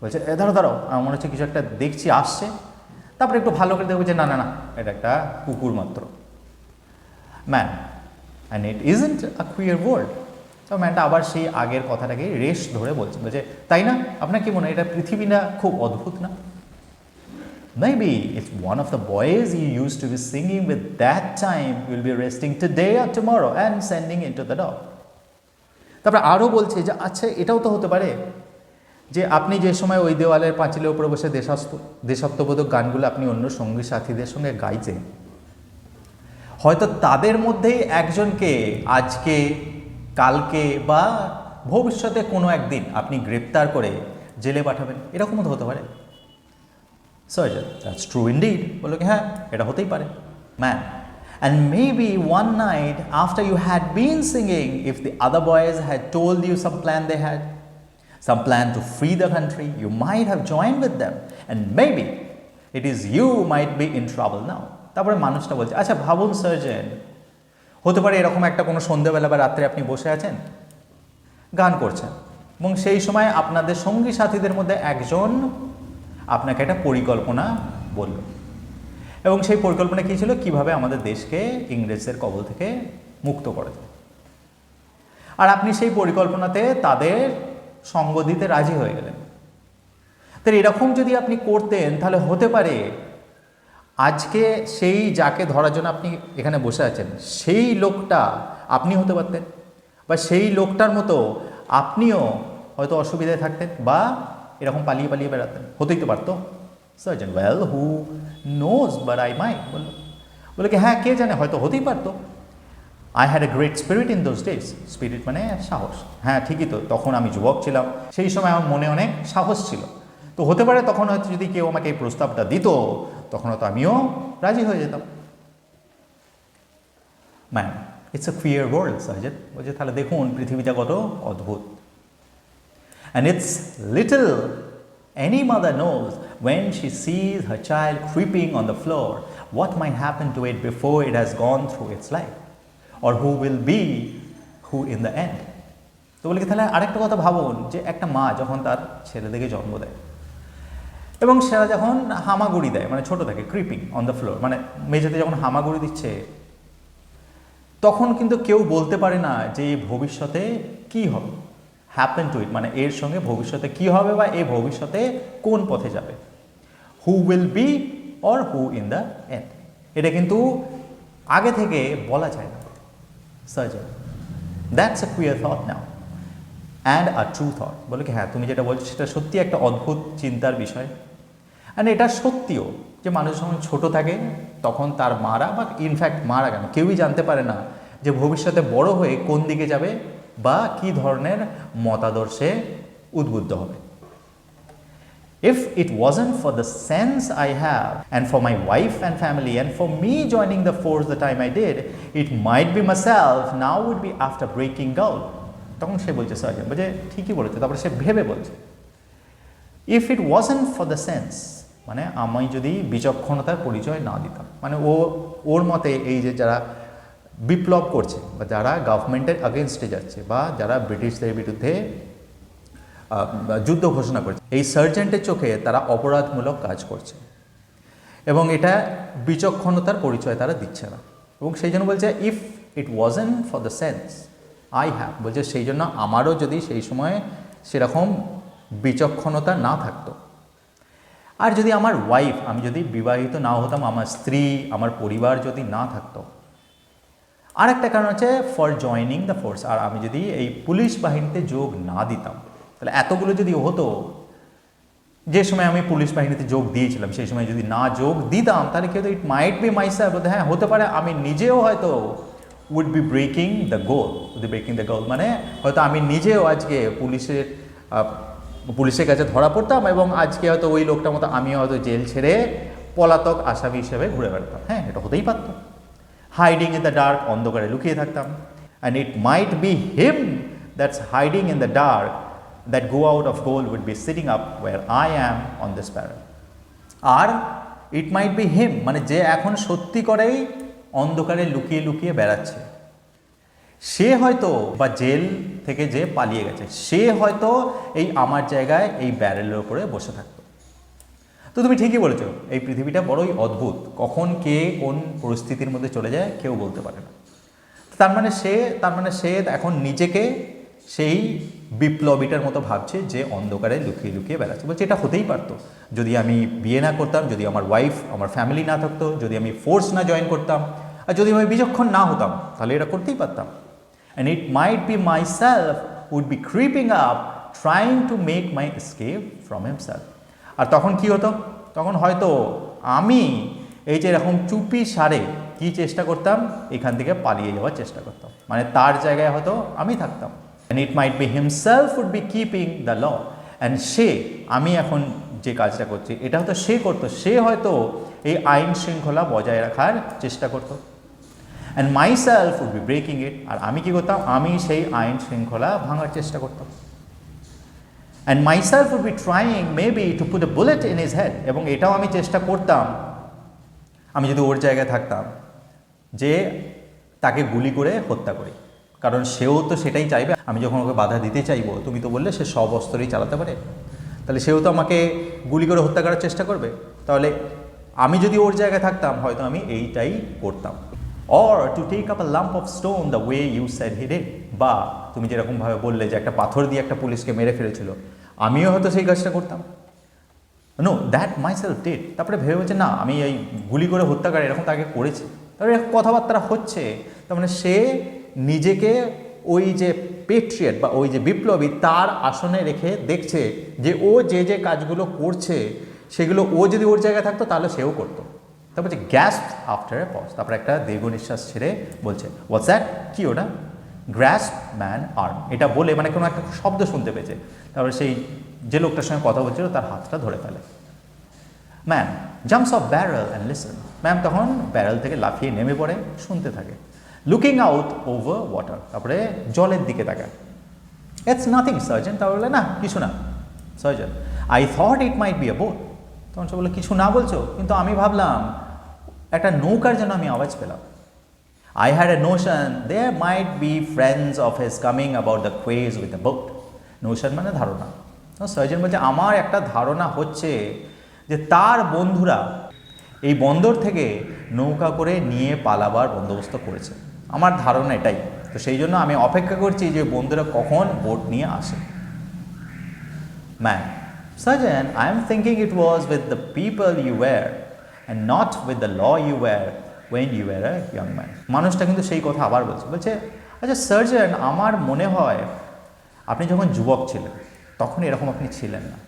Speaker 1: বলছে ধরো আমার মনে হচ্ছে কিছু একটা দেখছি আসছে। তারপরে একটু ভালো করে দেখবো যে না না না এটা একটা কুকুর মাত্র। Man and it isn't a queer word, তো ম্যানটা আবার সেই আগের কথাটাকে রেশ ধরে বলছে, বলছে তাই না, আপনার কি মনে হয় এটা পৃথিবীটা খুব অদ্ভুত না? Maybe it's one of the boys you used to be singing with that time will be resting today or tomorrow and sending into the dog. তারপরে আরও বলছে যে আচ্ছা এটাও তো হতে পারে যে আপনি যে সময় ওই দেওয়ালের পাঁচিলের উপরে বসে দেশাত্মবোধক গানগুলো আপনি অন্য সঙ্গী সাথীদের সঙ্গে গাইছেন, হয়তো তাদের মধ্যেই একজনকে আজকে, কালকে বা ভবিষ্যতে কোনো একদিন আপনি গ্রেপ্তার করে জেলে পাঠাবেন, এরকমও তো হতে পারে। Surgeon, that's true indeed. বললো কি হ্যাঁ, এটা হতেই পারে। Man, and maybe one night after you had been singing, if the other boys had told you some plan they had, some plan to free the country, you might have joined with them, and maybe it is you might be in trouble now. তারপরে মানুষটা বলছে আচ্ছা ভাবুন surgeon, হতে পারে এরকম একটা কোনো সন্ধ্যেবেলা বা রাত্রে আপনি বসে আছেন, গান করছেন, এবং সেই সময় আপনাদের সঙ্গী সাথীদের মধ্যে একজন আপনাকে একটা পরিকল্পনা বলল, এবং সেই পরিকল্পনা কী ছিল, কীভাবে আমাদের দেশকে ইংরেজদের কবল থেকে মুক্ত করা যায়। আর আপনি সেই পরিকল্পনাতে তাদের সঙ্গ দিতে রাজি হয়ে গেলেন। তো এরকম যদি আপনি করতেন তাহলে হতে পারে আজকে সেই যাকে ধরার জন্য আপনি এখানে বসে আছেন সেই লোকটা আপনি হতে পারতেন, বা সেই লোকটার মতো আপনিও হয়তো অসুবিধায় থাকতেন বা এরকম পালিয়ে পালিয়ে বেড়াতেন, হতেই তো পারতো। Surgeon, well who knows but I might. বলে কি হ্যাঁ কে জানে, হয়তো হতেই পারতো। I had a great spirit in those days. Spirit মানে সাহস। হ্যাঁ ঠিকই তো, তখন আমি যুবক ছিলাম, সেই সময় আমার মনে অনেক সাহস ছিল। তো হতে পারে তখন হয়তো যদি কেউ আমাকে এই প্রস্তাবটা দিত তখন হয়তো আমিও রাজি হয়ে যেতাম। Ma'am, it's a queer world surgeon. বলছে তাহলে দেখুন পৃথিবীটা কত অদ্ভুত। And it's little any mother knows when she sees her child creeping on the floor what might happen to it before it has gone through its life, or who will be who in the end. তো বলে কি তাহলে আরেকটা কথা ভাবুন যে একটা মা যখন তার ছেলেদেরকে জন্ম দেয় এবং সেরা যখন হামাগুড়ি দেয়, মানে ছোটো থাকে, ক্রিপিং অন দ্য ফ্লোর, মানে মেঝেতে যখন হামাগুড়ি দিচ্ছে, তখন কিন্তু কেউ বলতে পারে না যে ভবিষ্যতে কী হবে, হ্যাপেন টু ইট, মানে এর সঙ্গে ভবিষ্যতে কী হবে বা এ ভবিষ্যতে কোন পথে যাবে, who will be or who in the end, এটা কিন্তু আগে থেকে বলা যায় না। Surgeon, that's a queer thought now and a true thought. বলে কি হ্যাঁ তুমি যেটা বলছো সেটা সত্যি একটা অদ্ভুত চিন্তার বিষয়। অ্যান্ড এটা সত্যিও যে মানুষ যখন ছোটো থাকে তখন তার মারা, বা ইনফ্যাক্ট মারা কেন কেউই জানতে পারে না যে ভবিষ্যতে বড় হয়ে কোন দিকে যাবে বা কী ধরনের মতাদর্শে উদ্বুদ্ধ হবে। If it wasn't for the sense I have and for my wife and family and for me joining the force the time I did, it might be myself now would be after breaking gold. তখন সে বলছে surgeon, বলছে ঠিকই বলেছে, তারপরে সে ভেবে বলছে if it wasn't for the sense, মানে আমি যদি বিচক্ষণতার পরিচয় না দিতাম, মানে ওর মতে এই যে যারা বিপ্লব করছে বা যারা গভর্নমেন্টের আগেনস্টে যাচ্ছে বা যারা ব্রিটিশদের বিরুদ্ধে যুদ্ধ ঘোষণা করছে, এই সার্জেন্টের চোখে তারা অপরাধমূলক কাজ করছে এবং এটা বিচক্ষণতার পরিচয় তারা দিচ্ছে না, এবং সেই জন্য বলছে if it wasn't for the sense I have, বলছে সেই জন্য আমারও যদি সেই সময় সেরকম বিচক্ষণতা না থাকতো, আর যদি আমার ওয়াইফ, আমি যদি বিবাহিত না হতাম, আমার স্ত্রী, আমার পরিবার যদি না থাকতো, আর একটা কারণ হচ্ছে ফর জয়নিং দ্য ফোর্স, আর আমি যদি এই পুলিশ বাহিনীতে যোগ না দিতাম, তাহলে এতগুলো যদি হতো, যে সময় আমি পুলিশ বাহিনীতে যোগ দিয়েছিলাম সেই সময় যদি না যোগ দিতাম তাহলে কি হতো, ইট মাইট বি মাইসেলফ, হ্যাঁ হতে পারে আমি নিজেও হয়তো would be breaking the goal, মানে হয়তো আমি নিজেও আজকে পুলিশের কাছে ধরা পড়তাম এবং আজকে হয়তো ওই লোকটার মতো আমিও হয়তো জেল ছেড়ে পলাতক আসামি হিসেবে ঘুরে বেড়াতাম। হ্যাঁ এটা হতেই পারতো। হাইডিং ইন দ্য ডার্ক, অন্ধকারে লুকিয়ে থাকতাম, and it might B him that's hiding in the dark that go out of goal would be sitting up where I am on this barrel. আর it might be him, মানে যে এখন সত্যি করেই অন্ধকারে লুকিয়ে লুকিয়ে বেড়াচ্ছে, সে হয়তো, বা জেল থেকে যে পালিয়ে গেছে সে হয়তো এই আমার জায়গায় এই ব্যারেলের উপরে বসে থাকতো। তো তুমি ঠিকই বলেছো, এই পৃথিবীটা বড়ই অদ্ভুত, কখন কে কোন পরিস্থিতির মধ্যে চলে যায় কেউ বলতে পারে না। তার মানে সে এখন নিজেকে সেই বিপ্লবীটার মতো ভাবছে যে অন্ধকারে লুকিয়ে লুকিয়ে বেড়াচ্ছে। বলছে এটা হতেই পারতো যদি আমি বিয়ে না করতাম, যদি আমার ওয়াইফ আমার ফ্যামিলি না থাকতো, যদি আমি ফোর্স না জয়েন করতাম, আর যদি আমি বিচক্ষণ না হতাম, তাহলে এটা করতেই পারতাম। And it might be myself would be creeping up trying to make my escape from himself. আর তখন কি হতো? তখন হয়তো আমি এই যে এরকম চুপি সারে কি চেষ্টা করতাম, এখান থেকে পালিয়ে যাওয়ার চেষ্টা করতাম, মানে তার জায়গায় হয়তো আমি থাকতাম। And it might be himself would be keeping the law, and সে, আমি এখন যে কাজটা করছি এটা হয়তো সে করতো, সে হয়তো এই আইন শৃঙ্খলা বজায় রাখার চেষ্টা করতো। And myself would be breaking it, আর আমি কি করতাম? আমি সেই আইন শৃঙ্খলা ভাঙার চেষ্টা করতাম। And myself would be trying maybe to put a bullet in his head, এবং এটাও আমি চেষ্টা করতাম, আমি যদি ওর জায়গায় থাকতাম, যে তাকে গুলি করে হত্যা করি, কারণ সেও তো সেটাই চাইবে। আমি যখন ওকে বাধা দিতে চাইবো, তুমি তো বললে সে সব অস্ত্রই চালাতে পারে, তাহলে সেও তো আমাকে গুলি করে হত্যা করার চেষ্টা করবে। তাহলে আমি যদি ওর জায়গায় থাকতাম, হয়তো আমি এইটাই করতাম। Or to take up a lump of stone the way you said he did, বা তুমি যেরকমভাবে বললে যে একটা পাথর দিয়ে একটা পুলিশকে মেরে ফেলেছিল, আমিও হয়তো সেই কাজটা করতাম। No, that myself did. তারপরে ভেবে বলছে না, আমি এই গুলি করে হত্যাকারী এরকম তাকে করেছি। তারপরে কথাবার্তা হচ্ছে, তার মানে সে নিজেকে ওই যে পেট্রিয়ট বা ওই যে বিপ্লবী তার আসনে রেখে দেখছে যে ও যে যে কাজগুলো করছে সেগুলো ও যদি ওর জায়গায় থাকতো তাহলে সেও করতো। তারপর যে গ্যাস্প আফটার এ পজ, তারপরে একটা দীর্ঘ নিঃশ্বাস ছেড়ে বলছে হোয়াটস দ্যাট, কি ওটা? গ্র্যাস্প ম্যান আর্ম, এটা বলে মানে কোনো একটা শব্দ শুনতে পেয়েছে। তারপরে সেই যে লোকটার সঙ্গে কথা বলছিল তার হাতটা ধরে ফেলে। Man jumps off barrel and listen, man তখন ব্যারেল থেকে লাফিয়ে নেমে পড়ে, শুনতে থাকে। লুকিং আউট ওভার ওয়াটার, তারপরে জলের দিকে তাকায়। ইটস নাথিং সার্জেন্ট, তাহলে না কিছু না sergeant. I thought it might B a boat, তখন সে বললো কিছু না বলছো, কিন্তু আমি ভাবলাম একটা নৌকার যেন আমি আওয়াজ পেলাম। I had a notion there might be friends of his coming about the quays with a boat. Notion মানে ধারণা। সার্জন বলছে আমার একটা ধারণা হচ্ছে যে তার বন্ধুরা এই বন্দর থেকে নৌকা করে নিয়ে পালাবার বন্দোবস্ত করেছে, আমার ধারণা এটাই। তো সেই জন্য আমি অপেক্ষা করছি যে বন্ধুরা কখন বোট নিয়ে আসে। Man sergeant I am thinking it was with the people you were and not with the law you were when you were a young man. মানুষটা কিন্তু সেই কথা আবার বলছে আচ্ছা সার্জন, আমার মনে হয় আপনি যখন যুবক ছিলেন তখন এরকম আপনি ছিলেন না।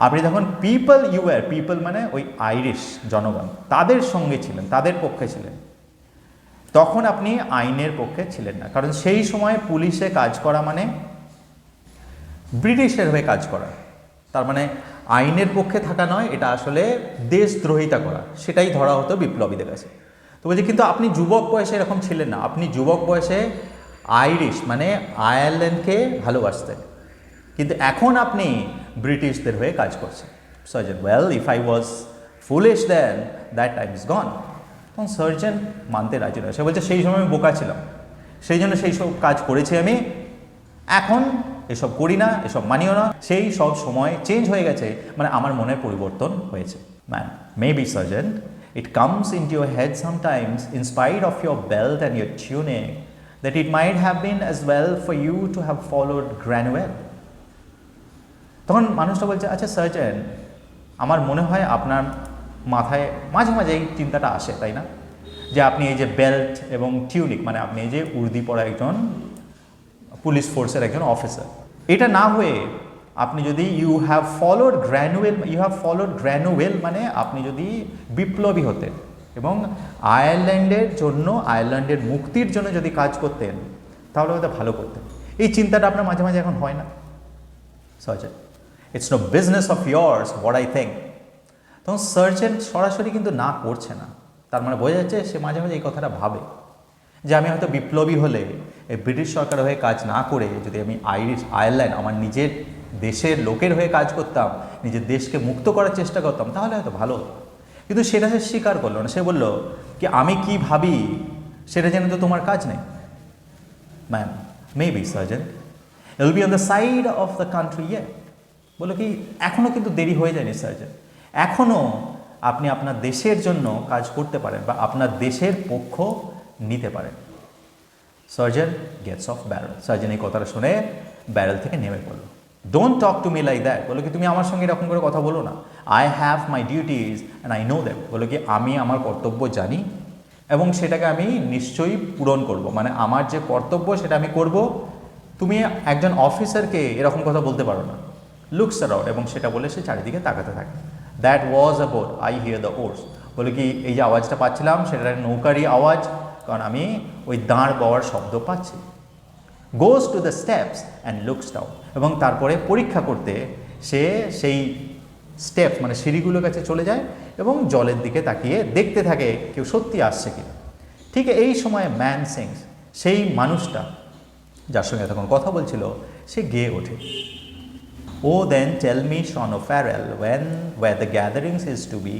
Speaker 1: আপনি যখন পিপল ইউ ওয়্যার, পিপল মানে ওই আইরিশ জনগণ, তাদের সঙ্গে ছিলেন, তাদের পক্ষে ছিলেন, তখন আপনি আইনের পক্ষে ছিলেন না। কারণ সেই সময় পুলিশে কাজ করা মানে ব্রিটিশের হয়ে কাজ করা, তার মানে আইনের পক্ষে থাকা নয়, এটা আসলে দেশদ্রোহিতা করা, সেটাই ধরা হতো বিপ্লবীদের কাছে। তো বলছি কিন্তু আপনি যুবক বয়সে এরকম ছিলেন না, আপনি যুবক বয়সে আইরিশ মানে আয়ারল্যান্ডকে ভালোবাসতেন, কিন্তু এখন আপনি ব্রিটিশদের হয়ে কাজ করছেন। Sergeant well if I was foolish then that time is gone. তখন সার্জন মানতে রাজি নয়, সে বলছে সেই সময় আমি বোকা ছিলাম, সেই জন্য সেই সব কাজ করেছি আমি, এখন এসব করি না, এসব মানিও না, সেই সব সময় চেঞ্জ হয়ে গেছে, মানে আমার মনের পরিবর্তন হয়েছে। Man maybe sergeant it comes into your head sometimes in spite of your belt and your tunic that it might have been as well for you to have followed Granville. তখন মানুষটা বলছে আচ্ছা সার্জন, আমার মনে হয় আপনার মাথায় মাঝে মাঝে এই চিন্তাটা আসে, তাই না, যে আপনি এই যে বেল্ট এবং টিউনিক মানে আপনি এই যে উর্দি পরা একজন পুলিশ ফোর্সের একজন অফিসার, এটা না হয়ে আপনি যদি ইউ হ্যাভ ফলোড গ্র্যানুয়েল মানে আপনি যদি বিপ্লবী হতেন এবং আয়ারল্যান্ডের জন্য, আয়ারল্যান্ডের মুক্তির জন্য যদি কাজ করতেন, তাহলে হয়তো ভালো করতেন। এই চিন্তাটা আপনার মাঝে মাঝে এখন হয় না? Sergeant it's no business of yours what I think. তখন সার্জন সরাসরি কিন্তু না করছে না, তার মানে বোঝা যাচ্ছে সে মাঝে মাঝে এই কথাটা ভাবে যে আমি হয়তো বিপ্লবী হলে এই ব্রিটিশ সরকারের হয়ে কাজ না করে যদি আমি আয়ারল্যান্ড আমার নিজের দেশের লোকের হয়ে কাজ করতাম, নিজের দেশকে মুক্ত করার চেষ্টা করতাম, তাহলে হয়তো ভালো হতো। কিন্তু সেটা সে স্বীকার করলো না, সে বলল কি আমি কি ভাবি সেটা জেনে তো তোমার কাজ নেই। Ma'am maybe surgeon will be on the side of the country ইয়ে, বললো কি এখনও কিন্তু দেরি হয়ে যায়নি সার্জন, এখনও আপনি আপনার দেশের জন্য কাজ করতে পারেন বা আপনার দেশের পক্ষ নিতে পারেন। Sergeant gets off barrel. Sergeant এই কথাটা শুনে ব্যারেল থেকে নেমে পড়লো। Don't talk to me like that, বলো কি তুমি আমার সঙ্গে এরকম করে কথা বলো না। I have my duties and I know that, বলো কি আমি আমার কর্তব্য জানি এবং সেটাকে আমি নিশ্চয়ই পূরণ করব, মানে আমার যে কর্তব্য সেটা আমি করব। তুমি একজন অফিসারকে এরকম কথা বলতে পারো না। লুকস অ্যারাউন্ড, এবং সেটা বলে সে চারিদিকে তাকাতে থাকে। That was a boat, I hear the oars, বলে কি এই যে আওয়াজটা পাচ্ছিলাম সেটা নৌকারই আওয়াজ, কারণ আমি ওই দাঁড় বওয়ার শব্দ পাচ্ছি। Goes to the steps and looks down, এবং তারপরে পরীক্ষা করতে সে সেই স্টেপস মানে সিঁড়িগুলোর কাছে চলে যায় এবং জলের দিকে তাকিয়ে দেখতে থাকে কেউ সত্যি আসছে কিনা। ঠিক এই সময় ম্যান সিংস, সেই মানুষটা যার সঙ্গে তখন কথা বলছিল, সে গেয়ে ওঠে। O then tell me Sean O'Farrell when where the gatherings is to be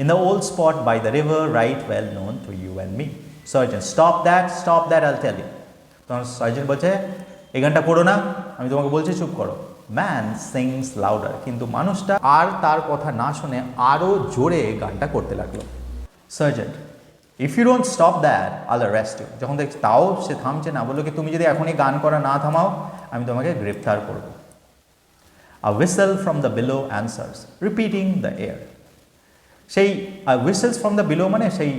Speaker 1: in the old spot by the river right well known to you and me. Sergeant stop that I'll tell you. তখন surgeon বলছে এই গানটা করো না, আমি তোমাকে বলছি চুপ করো। ম্যান সিংস লাউডার, কিন্তু মানুষটা আর তার কথা না শুনে আরও জোরে গানটা করতে লাগলো। Sergeant if you don't stop that I'll arrest you. যখন দেখছি তাও সে থামছে না, বললো কি তুমি যদি এখনই গান করা না থামাও আমি তোমাকে গ্রেপ্তার করব। A whistle from the below answers repeating the air. সেই হুইসেলস ফ্রম দ্য বিলো মানে সেই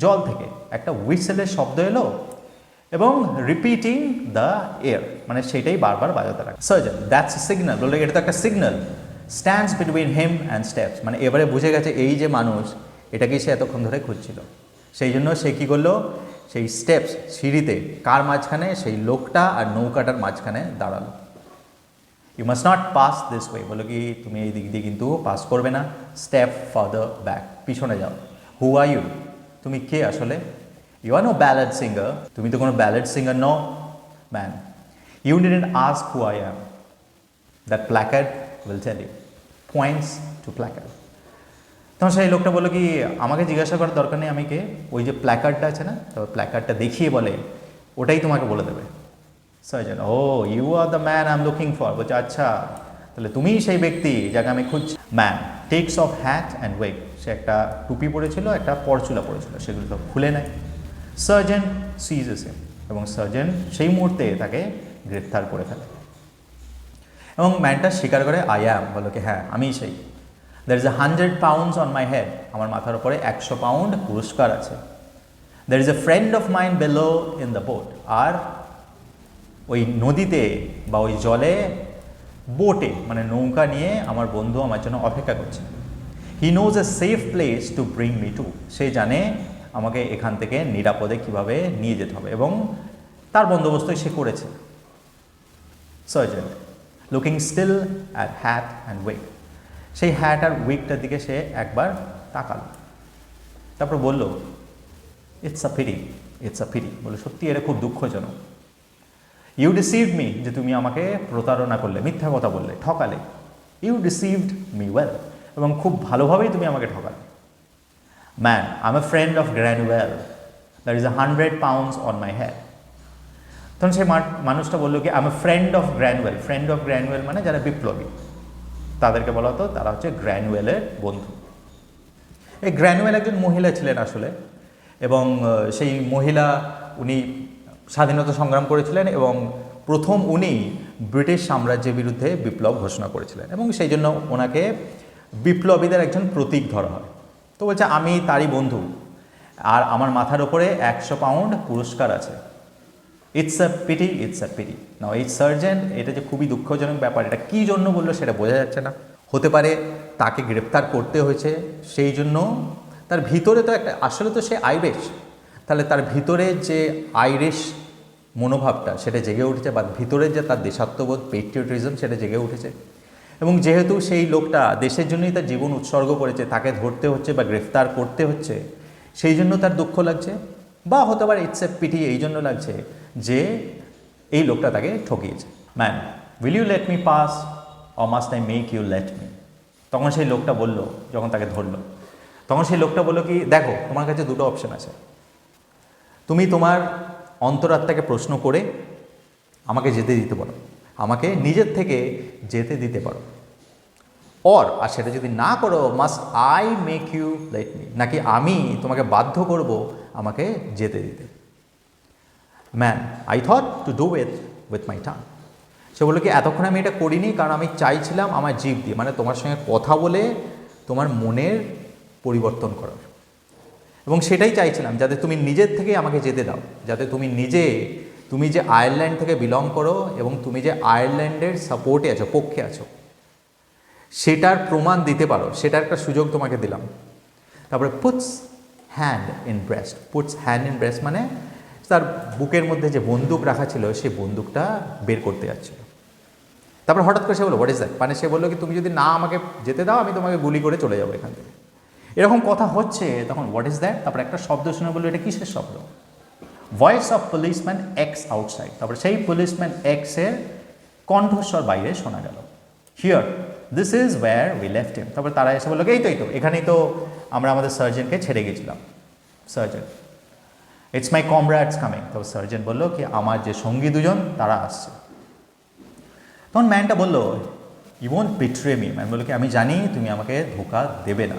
Speaker 1: জল থেকে একটা হুইসেলের শব্দ এলো এবং রিপিটিং দ্য এয়ার মানে সেটাই বারবার বাজাতে লাগে। সার্জন দ্যাটস এ সিগন্যাল, বললো এটা তো একটা signal. Stands between him and steps, মানে এবারে বুঝে গেছে এই যে মানুষ, এটাকেই সে এতক্ষণ ধরে খুঁজছিল। সেই জন্য সে কী করলো, সেই স্টেপস সিঁড়িতে কার মাঝখানে, সেই লোকটা আর নৌকাটার মাঝখানে দাঁড়ালো। You must not pass this way, বলো কি তুমি এই দিক দিয়ে কিন্তু পাস করবে না। স্টেপ ফার্দার ব্যাক, পিছনে যাও। হু আর ইউ, তুমি কে আসলে? You are no ballad singer, তুমি তো কোনো ব্যালেড সিঙ্গার নো। Man you didn't ask who I am, that placard will tell you, points to placard. তখন সেই লোকটা বললো কি আমাকে জিজ্ঞাসা করার দরকার নেই আমি কে, ওই যে প্ল্যাকার্ডটা আছে না, তো প্ল্যাকার্ডটা দেখিয়ে বলে ওটাই তোমাকে বলে দেবে। Sergeant O you are the man I am looking for, বলছে আচ্ছা তাহলে তুমিই সেই ব্যক্তি যাকে আমি খুঁজছি। Man takes off hat and wig, সে একটা টুপি পরেছিল, একটা পরচুলা পরেছিল, সেগুলো সব খুলে নেয়। সার্জন সিজেস হিম, এবং সার্জন সেই মুহূর্তে তাকে গ্রেপ্তার করে ফেলে এবং ম্যানটা স্বীকার করে আই অ্যাম, বলো কি হ্যাঁ আমিই সেই। There is 100 pounds on my head, আমার মাথার উপরে 100 পাউন্ড পুরস্কার আছে। There is a friend of mine below in the boat, আর ওই নদীতে বা ওই জলে বোটে মানে নৌকা নিয়ে আমার বন্ধু আমার জন্য অপেক্ষা করছে। He knows a safe place to bring me to, সে জানে আমাকে এখান থেকে নিরাপদে কিভাবে নিয়ে যেতে হবে এবং তার বন্দোবস্তই সে করেছে। Sergeant looking still at hat and wig, সেই হ্যাট আর উইকটার দিকে সে একবার তাকালো, তারপর বলল ইটস আ পিটি, বলে সত্যি এটা খুব দুঃখজনক। ইউ ডিসিভড মি, যে তুমি আমাকে প্রতারণা করলে, মিথ্যা কথা বললে, ঠকালে। ইউ ডিসিভড মি ওয়েল, এবং খুব ভালোভাবেই তুমি আমাকে ঠকালে। Man I am a friend of Granuaile, that is 100 pounds on my head. তখন সেই মানুষটা বললো কি I am a friend of Granuaile, friend of Granuaile মানে যারা বিপ্লবী তাদেরকে বলা হতো তারা হচ্ছে গ্র্যানুয়েলের বন্ধু। এই গ্র্যানুয়েল একজন মহিলা ছিলেন আসলে, এবং সেই মহিলা উনি স্বাধীনতা সংগ্রাম করেছিলেন এবং প্রথম উনি ব্রিটিশ সাম্রাজ্যের বিরুদ্ধে বিপ্লব ঘোষণা করেছিলেন এবং সেই জন্য ওনাকে বিপ্লবীদের একজন প্রতীক ধরা হয়। তো বলছে আমি তারই বন্ধু আর আমার মাথার ওপরে 100 পাউন্ড পুরস্কার আছে। It's a PT. না এই সার্জেন্ট, এটা যে খুবই দুঃখজনক ব্যাপার, এটা কী জন্য বললো সেটা বোঝা যাচ্ছে না। হতে পারে তাকে গ্রেপ্তার করতে হয়েছে, সেই জন্য তার ভিতরে তো একটা, আসলে তো সে আইরিশ, তাহলে তার ভিতরে যে আইরিশ মনোভাবটা সেটা জেগে উঠেছে, বা ভিতরে যে তার দেশাত্মবোধ পেট্রিয়টিজম সেটা জেগে উঠেছে। এবং যেহেতু সেই লোকটা দেশের জন্যই তার জীবন উৎসর্গ করেছে, তাকে ধরতে হচ্ছে বা গ্রেফতার করতে হচ্ছে, সেই জন্য তার দুঃখ লাগছে। বা হতে পারে ইটস এ পিটি, এই জন্য লাগছে যে এই লোকটা তাকে ঠকিয়েছে। Man will you let me pass or must I make you let me. তখন সেই লোকটা বলল, যখন তাকে ধরলো তখন সেই লোকটা বললো কি দেখো তোমার কাছে দুটো অপশন আছে, তুমি তোমার অন্তরাত্মাকে প্রশ্ন করে আমাকে যেতে দিতে পারো, আমাকে নিজের থেকে যেতে দিতে পারো, আর সেটা যদি না করো must I make you let me, নাকি আমি তোমাকে বাধ্য করব আমাকে যেতে দিতে। Man I thought to do with my tongue. সে বললো কি এতক্ষণ আমি এটা করিনি কারণ আমি চাইছিলাম আমার জিভ দিয়ে, মানে তোমার সঙ্গে কথা বলে তোমার মনের পরিবর্তন করার, এবং সেটাই চাইছিলাম যাতে তুমি নিজের থেকেই আমাকে যেতে দাও, যাতে তুমি যে আয়ারল্যান্ড থেকে বিলং করো এবং তুমি যে আয়ারল্যান্ডের সাপোর্টে আছো, পক্ষে আছো, সেটার প্রমাণ দিতে পারো, সেটার একটা সুযোগ তোমাকে দিলাম। তারপরে পুটস হ্যান্ড ইন ব্রেস্ট মানে তার বুকের মধ্যে যে বন্দুক রাখা ছিল সেই বন্দুকটা বের করতে যাচ্ছিল। তারপর হঠাৎ করে সে বললো হোয়াট ইজ দ্যাট, মানে সে বললো কি তুমি যদি না আমাকে যেতে দাও আমি তোমাকে গুলি করে চলে যাবো এখান থেকে। এরকম কথা হচ্ছে তখন হোয়াট ইজ দ্যাট, তারপরে একটা শব্দ শুনে বললো এটা কিসের শব্দ, voice of policeman x outside. তারপরে সেই পুলিশম্যান এক্সের কণ্ঠস্বর বাইরে শোনা গেল, here this is wire we left হিম। তারপর তারা এসে বললো এই তো এখানেই তো আমরা আমাদের সার্জেনকে ছেড়ে গেছিলাম। Sergeant it's my comrades coming. তবে সার্জেন বললো কি আমার যে সঙ্গী দুজন তারা আসছে। তখন ম্যানটা বললো you won't betray me. Man বললো কি আমি জানি তুমি আমাকে ধোঁকা দেবে না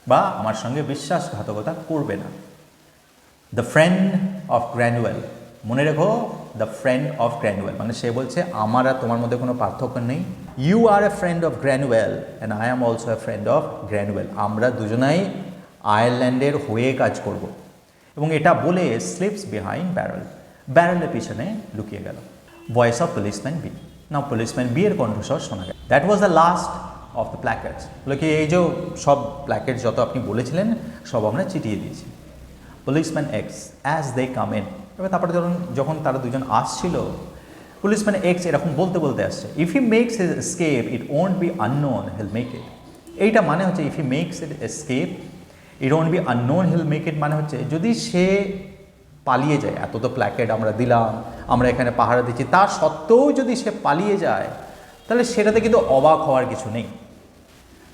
Speaker 1: বা আমার সঙ্গে বিশ্বাসঘাতকতা করবে না। দ্য ফ্রেন্ড অফ গ্র্যানুয়েল, মনে রেখো দ্য ফ্রেন্ড অফ গ্র্যানুয়েল, মানে সে বলছে আমার আর তোমার মধ্যে কোনো পার্থক্য নেই। You are a friend of Granuaile and I am also a friend of Granuaile. আমরা দুজনাই আয়ারল্যান্ডের হয়ে কাজ করব। এবং এটা বলে স্লিপস বিহাইন্ড ব্যারেলের পিছনে লুকিয়ে গেল। Voice of policeman B. না পুলিশম্যান বি এর কণ্ঠস্বর শোনা গেল, that was the last of the Plackets. বলে কি এই যে সব প্ল্যাকেট যত আপনি বলেছিলেন সব আমরা চিটিয়ে দিয়েছি। Policeman X as they come in. এবার তারপরে যখন তারা দুজন আসছিল, পুলিশম্যান এক্স এরকম বলতে আসছে if he makes his escape it won't be unknown he'll make it. এইটা মানে হচ্ছে if he makes it escape it won't be unknown he'll make it, মানে হচ্ছে যদি সে পালিয়ে যায়, এত তো প্ল্যাকেট আমরা দিলাম, আমরা এখানে পাহারা দিচ্ছি, তার সত্ত্বেও যদি সে পালিয়ে যায় তাহলে সেটাতে কিন্তু অবাক হওয়ার কিছু নেই।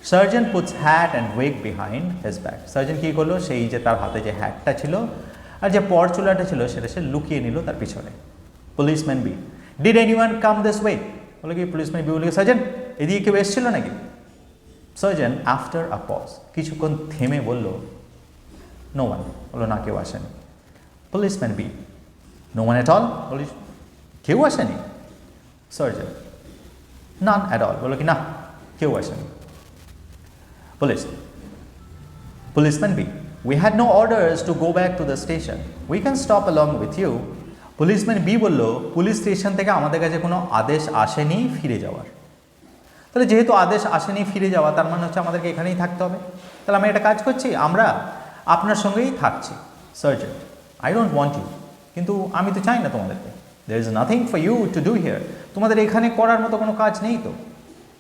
Speaker 1: Sergeant puts hat and wake behind his back. Sergeant কী করলো, সেই যে তার হাতে যে হ্যাটটা ছিল আর যে পরচুলাটা ছিল সেটা সে লুকিয়ে নিল তার পিছনে। Policeman B did anyone come this way. বলে কি পুলিশম্যান বি বলে সার্জন এদিকে কেউ এসেছিল নাকি। সার্জন আফটার আ পজ, কিছুক্ষণ থেমে বলল নো ওয়ান। বললো না কেউ আসেনি। Policeman B no one at all. বলি কেউ আসেনি। Sergeant none at all. বললো কি না কেউ আসেনি। Policeman B, we had no orders to go back to the station. We can stop along with you. Policeman B বলল পুলিশ স্টেশন থেকে আমাদের কাছে কোনো আদেশ আসেনি ফিরে যাওয়ার। তাহলে যেহেতু আদেশ আসেনি ফিরে যাওয়া, তার মানে হচ্ছে আমাদেরকে এখানেই থাকতে হবে। তাহলে আমি একটা কাজ করছি, আমরা আপনার সঙ্গেই থাকছি। Sergeant I don't want you, কিন্তু আমি তো চাই না তোমাদেরকে। There is nothing for you to do here, তোমাদের এখানে করার মতো কোনো কাজ নেই তো।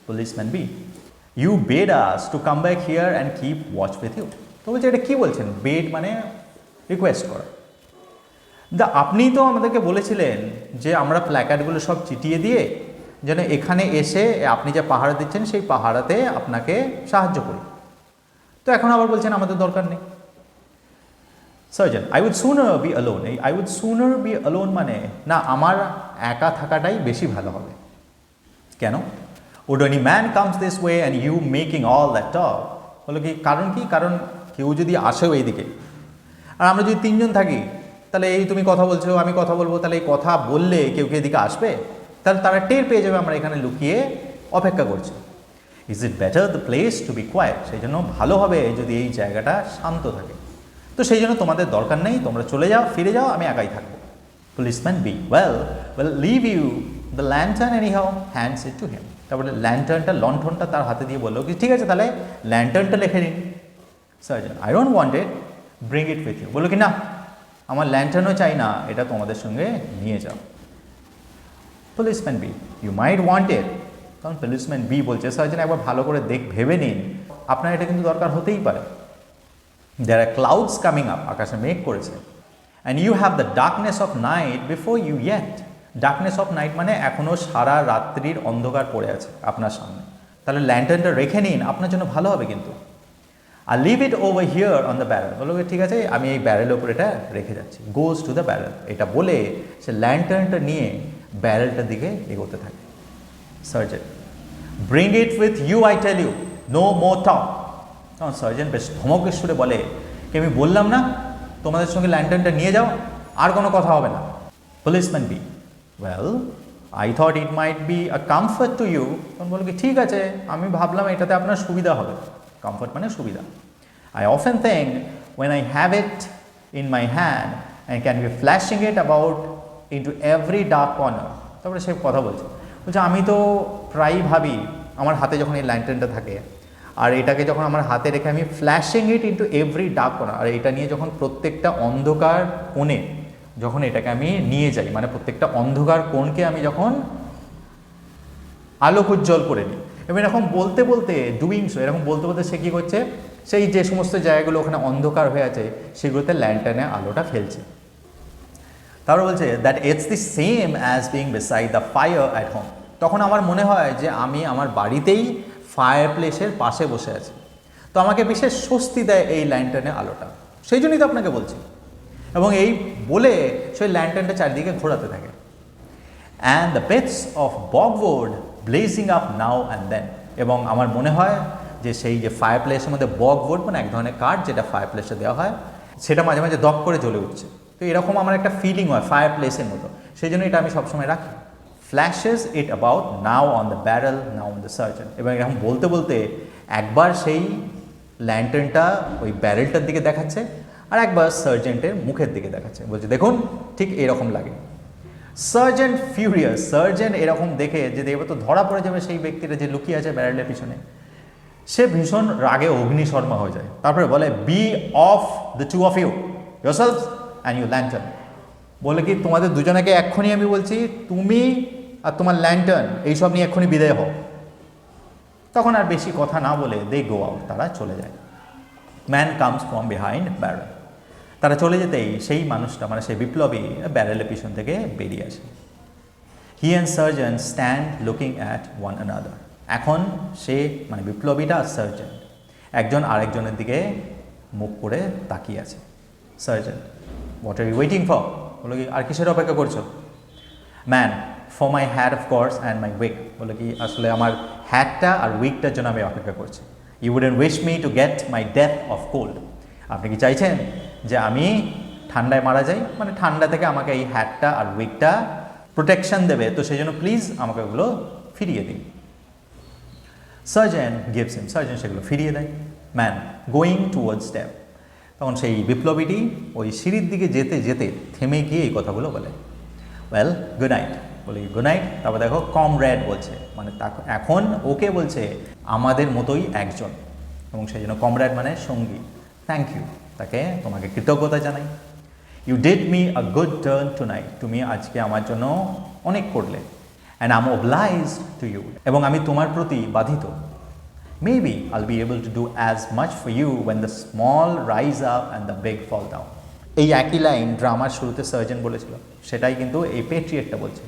Speaker 1: Policeman B you bade us to come back here and keep watch with you. তো বলছে এটা কী বলছেন, বেড মানে রিকোয়েস্ট করা। আপনি তো আমাদেরকে বলেছিলেন যে আমরা প্ল্যাকার্ডগুলো সব চিটিয়ে দিয়ে যেন এখানে এসে আপনি যে পাহারা দিচ্ছেন সেই পাহারাতে আপনাকে সাহায্য করি, তো এখন আবার বলছেন আমাদের দরকার নেই। Sergeant I would sooner be alone. এই I would sooner be alone মানে না আমার একা থাকাটাই বেশি ভালো হবে। কেন? Would any man comes this way and you making all that talk? বলো কি কারণ কি, কারণ কেউ যদি আসেও এইদিকে আর আমরা যদি তিনজন থাকি তাহলে এই তুমি কথা বলছো আমি কথা বলবো, তাহলে এই কথা বললে কেউ কি এদিকে আসবে? তাহলে তারা টের পেয়ে যাবে আমরা এখানে লুকিয়ে অপেক্ষা করছি। Is it better the place to be quiet? সেই জন্য ভালো হবে যদি এই জায়গাটা শান্ত থাকে। তো সেই জন্য তোমাদের দরকার নেই, তোমরা চলে যাও, ফিরে যাও, আমি একাই থাকবো। Policeman B well leave you the lantern anyhow hands it to him. তারপরে লণ্ঠনটা তার হাতে দিয়ে বললো কি ঠিক আছে তাহলে ল্যান্টার্নটা লিখে নিন। Sergeant I don't want it, bring it with you. বললো কি না আমার ল্যান্টার্নও চাই না, এটা তোমাদের সঙ্গে নিয়ে যাও। Policeman B you might want it. তখন পুলিশম্যান বি বলছে সার্জন একবার ভালো করে ভেবে নিন, আপনার এটা কিন্তু দরকার হতেই পারে। There are clouds coming up, আকাশে মেঘ করেছে। And you have the darkness of night before you yet. Darkness of night মানে এখনও সারা রাত্রির অন্ধকার পড়ে আছে আপনার সামনে, তাহলে ল্যান্টার্নটা রেখে নিন, আপনার জন্য ভালো হবে কিন্তু। আর leave it over here on the barrel. বলো ঠিক আছে আমি এই ব্যারেলের ওপর এটা রেখে যাচ্ছি। গোজ টু দ্য ব্যারেল, এটা বলে সে ল্যান্টার্নটা নিয়ে ব্যারেলটার দিকে এগোতে থাকে। Sergeant bring it with you I tell you, no more talk. তখন সার্জন বেশ ধমকের সুরে বলে কি আমি বললাম না তোমাদের সঙ্গে ল্যান্টার্নটা নিয়ে যাও, আর কোনো কথা হবে না। Policeman B, well, I thought it might be a comfort to you. তখন বলল কি ঠিক আছে, আমি ভাবলাম এটাতে আপনার সুবিধা হবে। কমফর্ট মানে সুবিধা। I often think when I have it in my hand and can be flashing it about into every dark corner. তারপরে সে কথা বলছে আমি তো প্রায়ই ভাবি আমার হাতে যখন এই ল্যান্টার্নটা থাকে আর এটাকে যখন আমার হাতে রেখে আমি flashing it into every dark corner, আর এটা নিয়ে যখন প্রত্যেকটা অন্ধকার কোণে যখন এটাকে আমি নিয়ে যাই, মানে প্রত্যেকটা অন্ধকার কোণকে আমি যখন আলোক উজ্জ্বল করে নিই। এবং এরকম বলতে বলতে ডুইংস, এরকম বলতে বলতে সে কী করছে, সেই যে সমস্ত জায়গাগুলো ওখানে অন্ধকার হয়ে আছে সেগুলোতে ল্যান্টার্নে আলোটা ফেলছে। তারপর বলছে that it's the same as being beside the fire at home. তখন আমার মনে হয় যে আমি আমার বাড়িতেই ফায়ার প্লেসের পাশে বসে আছি। তো আমাকে বিশেষ স্বস্তি দেয় এই ল্যান্টার্নের আলোটা, সেই জন্যই তো আপনাকে বলছি। এবং এই বলে সেই ল্যান্টার্নটা চারিদিকে ঘোরাতে থাকে। And the bits of bogwood blazing up now and then. এবং আমার মনে হয় যে সেই যে ফায়ার প্লেসের মধ্যে বগউড মানে এক ধরনের কাঠ যেটা ফায়ার প্লেসে দেওয়া হয়, সেটা মাঝে মাঝে দপ করে জ্বলে উঠছে। তো এরকম আমার একটা ফিলিং হয় ফায়ার প্লেসের মতো, সেই জন্য এটা আমি সবসময় রাখি। Flashes it about now on the barrel now on the surgeon. এবং এরকম বলতে বলতে একবার সেই ল্যান্টার্নটা ওই ব্যারেলটার দিকে দেখাচ্ছে আর একবার সার্জেন্টের মুখের দিকে দেখাচ্ছে, বলছে দেখুন ঠিক এরকম লাগে। সার্জেন্ট ফিউরিয়াস, সার্জেন্ট এরকম দেখে যে এবার তো ধরা পড়ে যাবে সেই ব্যক্তিটা যে লুকিয়ে আছে ব্যারেলের পিছনে, সে ভীষণ রাগে অগ্নিশর্মা হয়ে যায়। তারপরে বলে be off the two of you yourselves and you lantern. বলে কি তোমাদের দুজনকে এক্ষুনি আমি বলছি, তুমি আর তোমার ল্যান্টার্ন এইসব নিয়ে এক্ষুনি বিদায় হও। তখন আর বেশি কথা না বলে দে গো আউট, তারা চলে যায়। Man comes from behind barrel. তারা চলে যেতেই সেই মানুষটা মানে সেই বিপ্লবী ব্যারেলের পিছন থেকে বেরিয়ে আসে। He and surgeon stand looking at one another. এখন সে মানে বিপ্লবীটা আর সার্জন একজন আরেকজনের দিকে মুখ করে তাকিয়ে আছে। Sergeant, what are you waiting for? বলো কি আর কিসের অপেক্ষা করছো? Man, for my hat of course and my wig. বলো কি আসলে আমার হ্যাটটা আর উইকটার জন্য আমি অপেক্ষা করছি। You wouldn't wish me to get my death of cold. আপনি কি চাইছেন যে আমি ঠান্ডায় মারা যাই? মানে ঠান্ডা থেকে আমাকে এই হ্যাটটা আর উইকটা প্রোটেকশন দেবে, তো সেই জন্য প্লিজ আমাকে ওগুলো ফিরিয়ে দিন। সার্জন গিভস হিম, সার্জন সেগুলো ফিরিয়ে দেয়। Man going towards them. তখন সেই বিপ্লবীটি ওই সিঁড়ির দিকে যেতে যেতে থেমে গিয়ে এই কথাগুলো বলে, ওয়েল গুড নাইট। বলি গুড নাইট। তারপর দেখো কমরেড বলছে, মানে এখন ওকে বলছে আমাদের মতোই একজন, এবং সেই জন্য কমরেড মানে সঙ্গী। থ্যাংক ইউ, তাকে তোমাকে কৃতজ্ঞতা জানাই। You did me a good turn tonight. তুমি আজকে আমার জন্য অনেক করলে। And I am obliged to you. এবং আমি তোমার প্রতি বাধিত। Maybe I'll be able to do as much for you when the small rise up and the big fall down. এই একই লাইন ড্রামার শুরুতে সার্জন বলেছিল, সেটাই কিন্তু এই পেট্রিয়েটটা বলছে।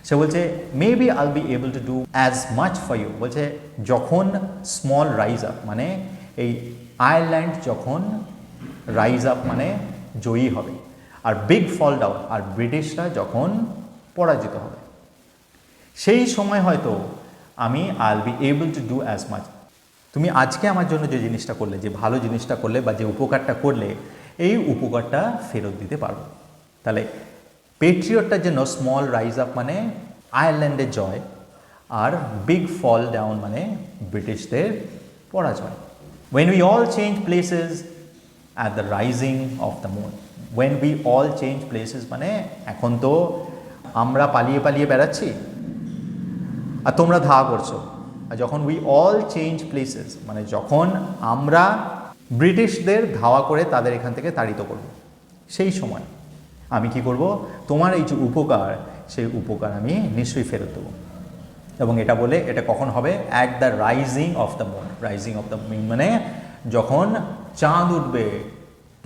Speaker 1: সে বলছে maybe I'll be able to do as much for you. বলছে যখন স্মল রাইজ আপ মানে এই আয়ারল্যান্ড যখন রাইজ আপ মানে জয়ী হবে, আর বিগ ফল ডাউন আর ব্রিটিশরা যখন পরাজিত হবে, সেই সময় হয়তো আমি আইল be able to do as much. তুমি আজকে আমার জন্য যে জিনিসটা করলে, যে ভালো জিনিসটা করলে বা যে উপকারটা করলে, এই উপকারটা ফেরত দিতে পারবো। তাহলে পেট্রিয়টটার জন্য স্মল রাইজ আপ মানে আয়ারল্যান্ডের জয়, আর বিগ ফল ডাউন মানে ব্রিটিশদের পরাজয়। When we all change places at the rising of the moon. When we all change places মানে এখন তো আমরা পালিয়ে পালিয়ে বেড়াচ্ছি আর তোমরা ধাওয়া করছো, আর যখন উই অল চেঞ্জ প্লেসেস মানে যখন আমরা ব্রিটিশদের ধাওয়া করে তাদের এখান থেকে তাড়িত করব, সেই সময় আমি কি করব, তোমার এই যে উপকার সেই উপকার আমি নিশ্চয়ই ফেরত দেবো। এবং এটা বলে এটা কখন হবে? At the rising of the moon. Rising of the moon মানে যখন চাঁদ উঠবে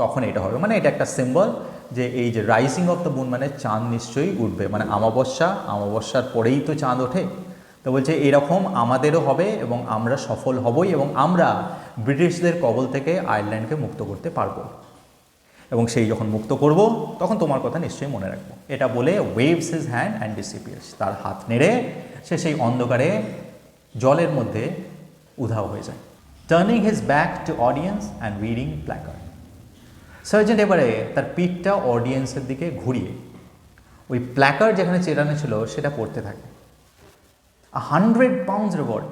Speaker 1: তখন এটা হবে। মানে এটা একটা সিম্বল যে এই যে রাইজিং অফ দ্য মুন মানে চাঁদ নিশ্চয়ই উঠবে, মানে অমাবস্যার পরেই তো চাঁদ ওঠে। তো বলছে এরকম আমাদেরও হবে এবং আমরা সফল হবই, এবং আমরা ব্রিটিশদের কবল থেকে আয়ারল্যান্ডকে মুক্ত করতে পারবো, এবং সেই যখন মুক্ত করব তখন তোমার কথা নিশ্চয়ই মনে রাখবো। এটা বলে ওয়েভস হিজ হ্যান্ড অ্যান্ড ডিসিপিয়ার্স। তার হাত নেড়ে সে সেই অন্ধকারে জলের মধ্যে উধাও হয়ে যায়। Turning his back to audience and reading placard. Sergeant এবারে তার পিঠটা অডিয়েন্সের দিকে ঘুরিয়ে ওই প্ল্যাকার্ড যেখানে চেরানো ছিল সেটা পড়তে থাকে। 100 পাউন্ডস রিওয়ার্ড,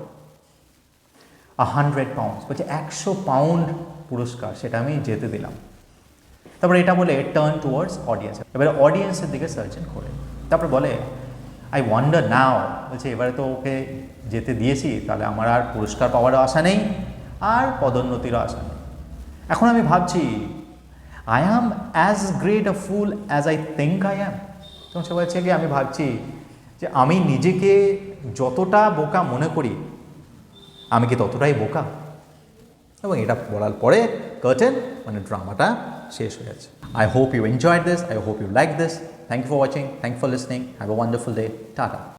Speaker 1: 100 পাউন্ডস, বলছে 100 পাউন্ড পুরস্কার, সেটা আমি যেতে দিলাম। তারপরে এটা বলে টার্ন টুয়ার্ডস অডিয়েন্স, এবারে অডিয়েন্সের দিকে সার্জন করে তারপর বলে আই ওয়ান্ডার নাও, বলছে এবারে তো ওকে যেতে দিয়েছি, তাহলে আমার আর পুরস্কার পাওয়ারও আশা নেই, আর পদোন্নতিরও আশা নেই। এখন আমি ভাবছি I am as great a full as I think I am. তখন সে বলছে কি আমি ভাবছি যে আমি নিজেকে যতটা বোকা মনে করি আমি কি ততটাই বোকা। এবং এটা বলার পরে কার্টেন মানে ড্রামাটা শেষ হয়ে যাচ্ছে। I hope you enjoyed this, I hope you like this. Thank you for watching, thank for listening, have a wonderful day, tata.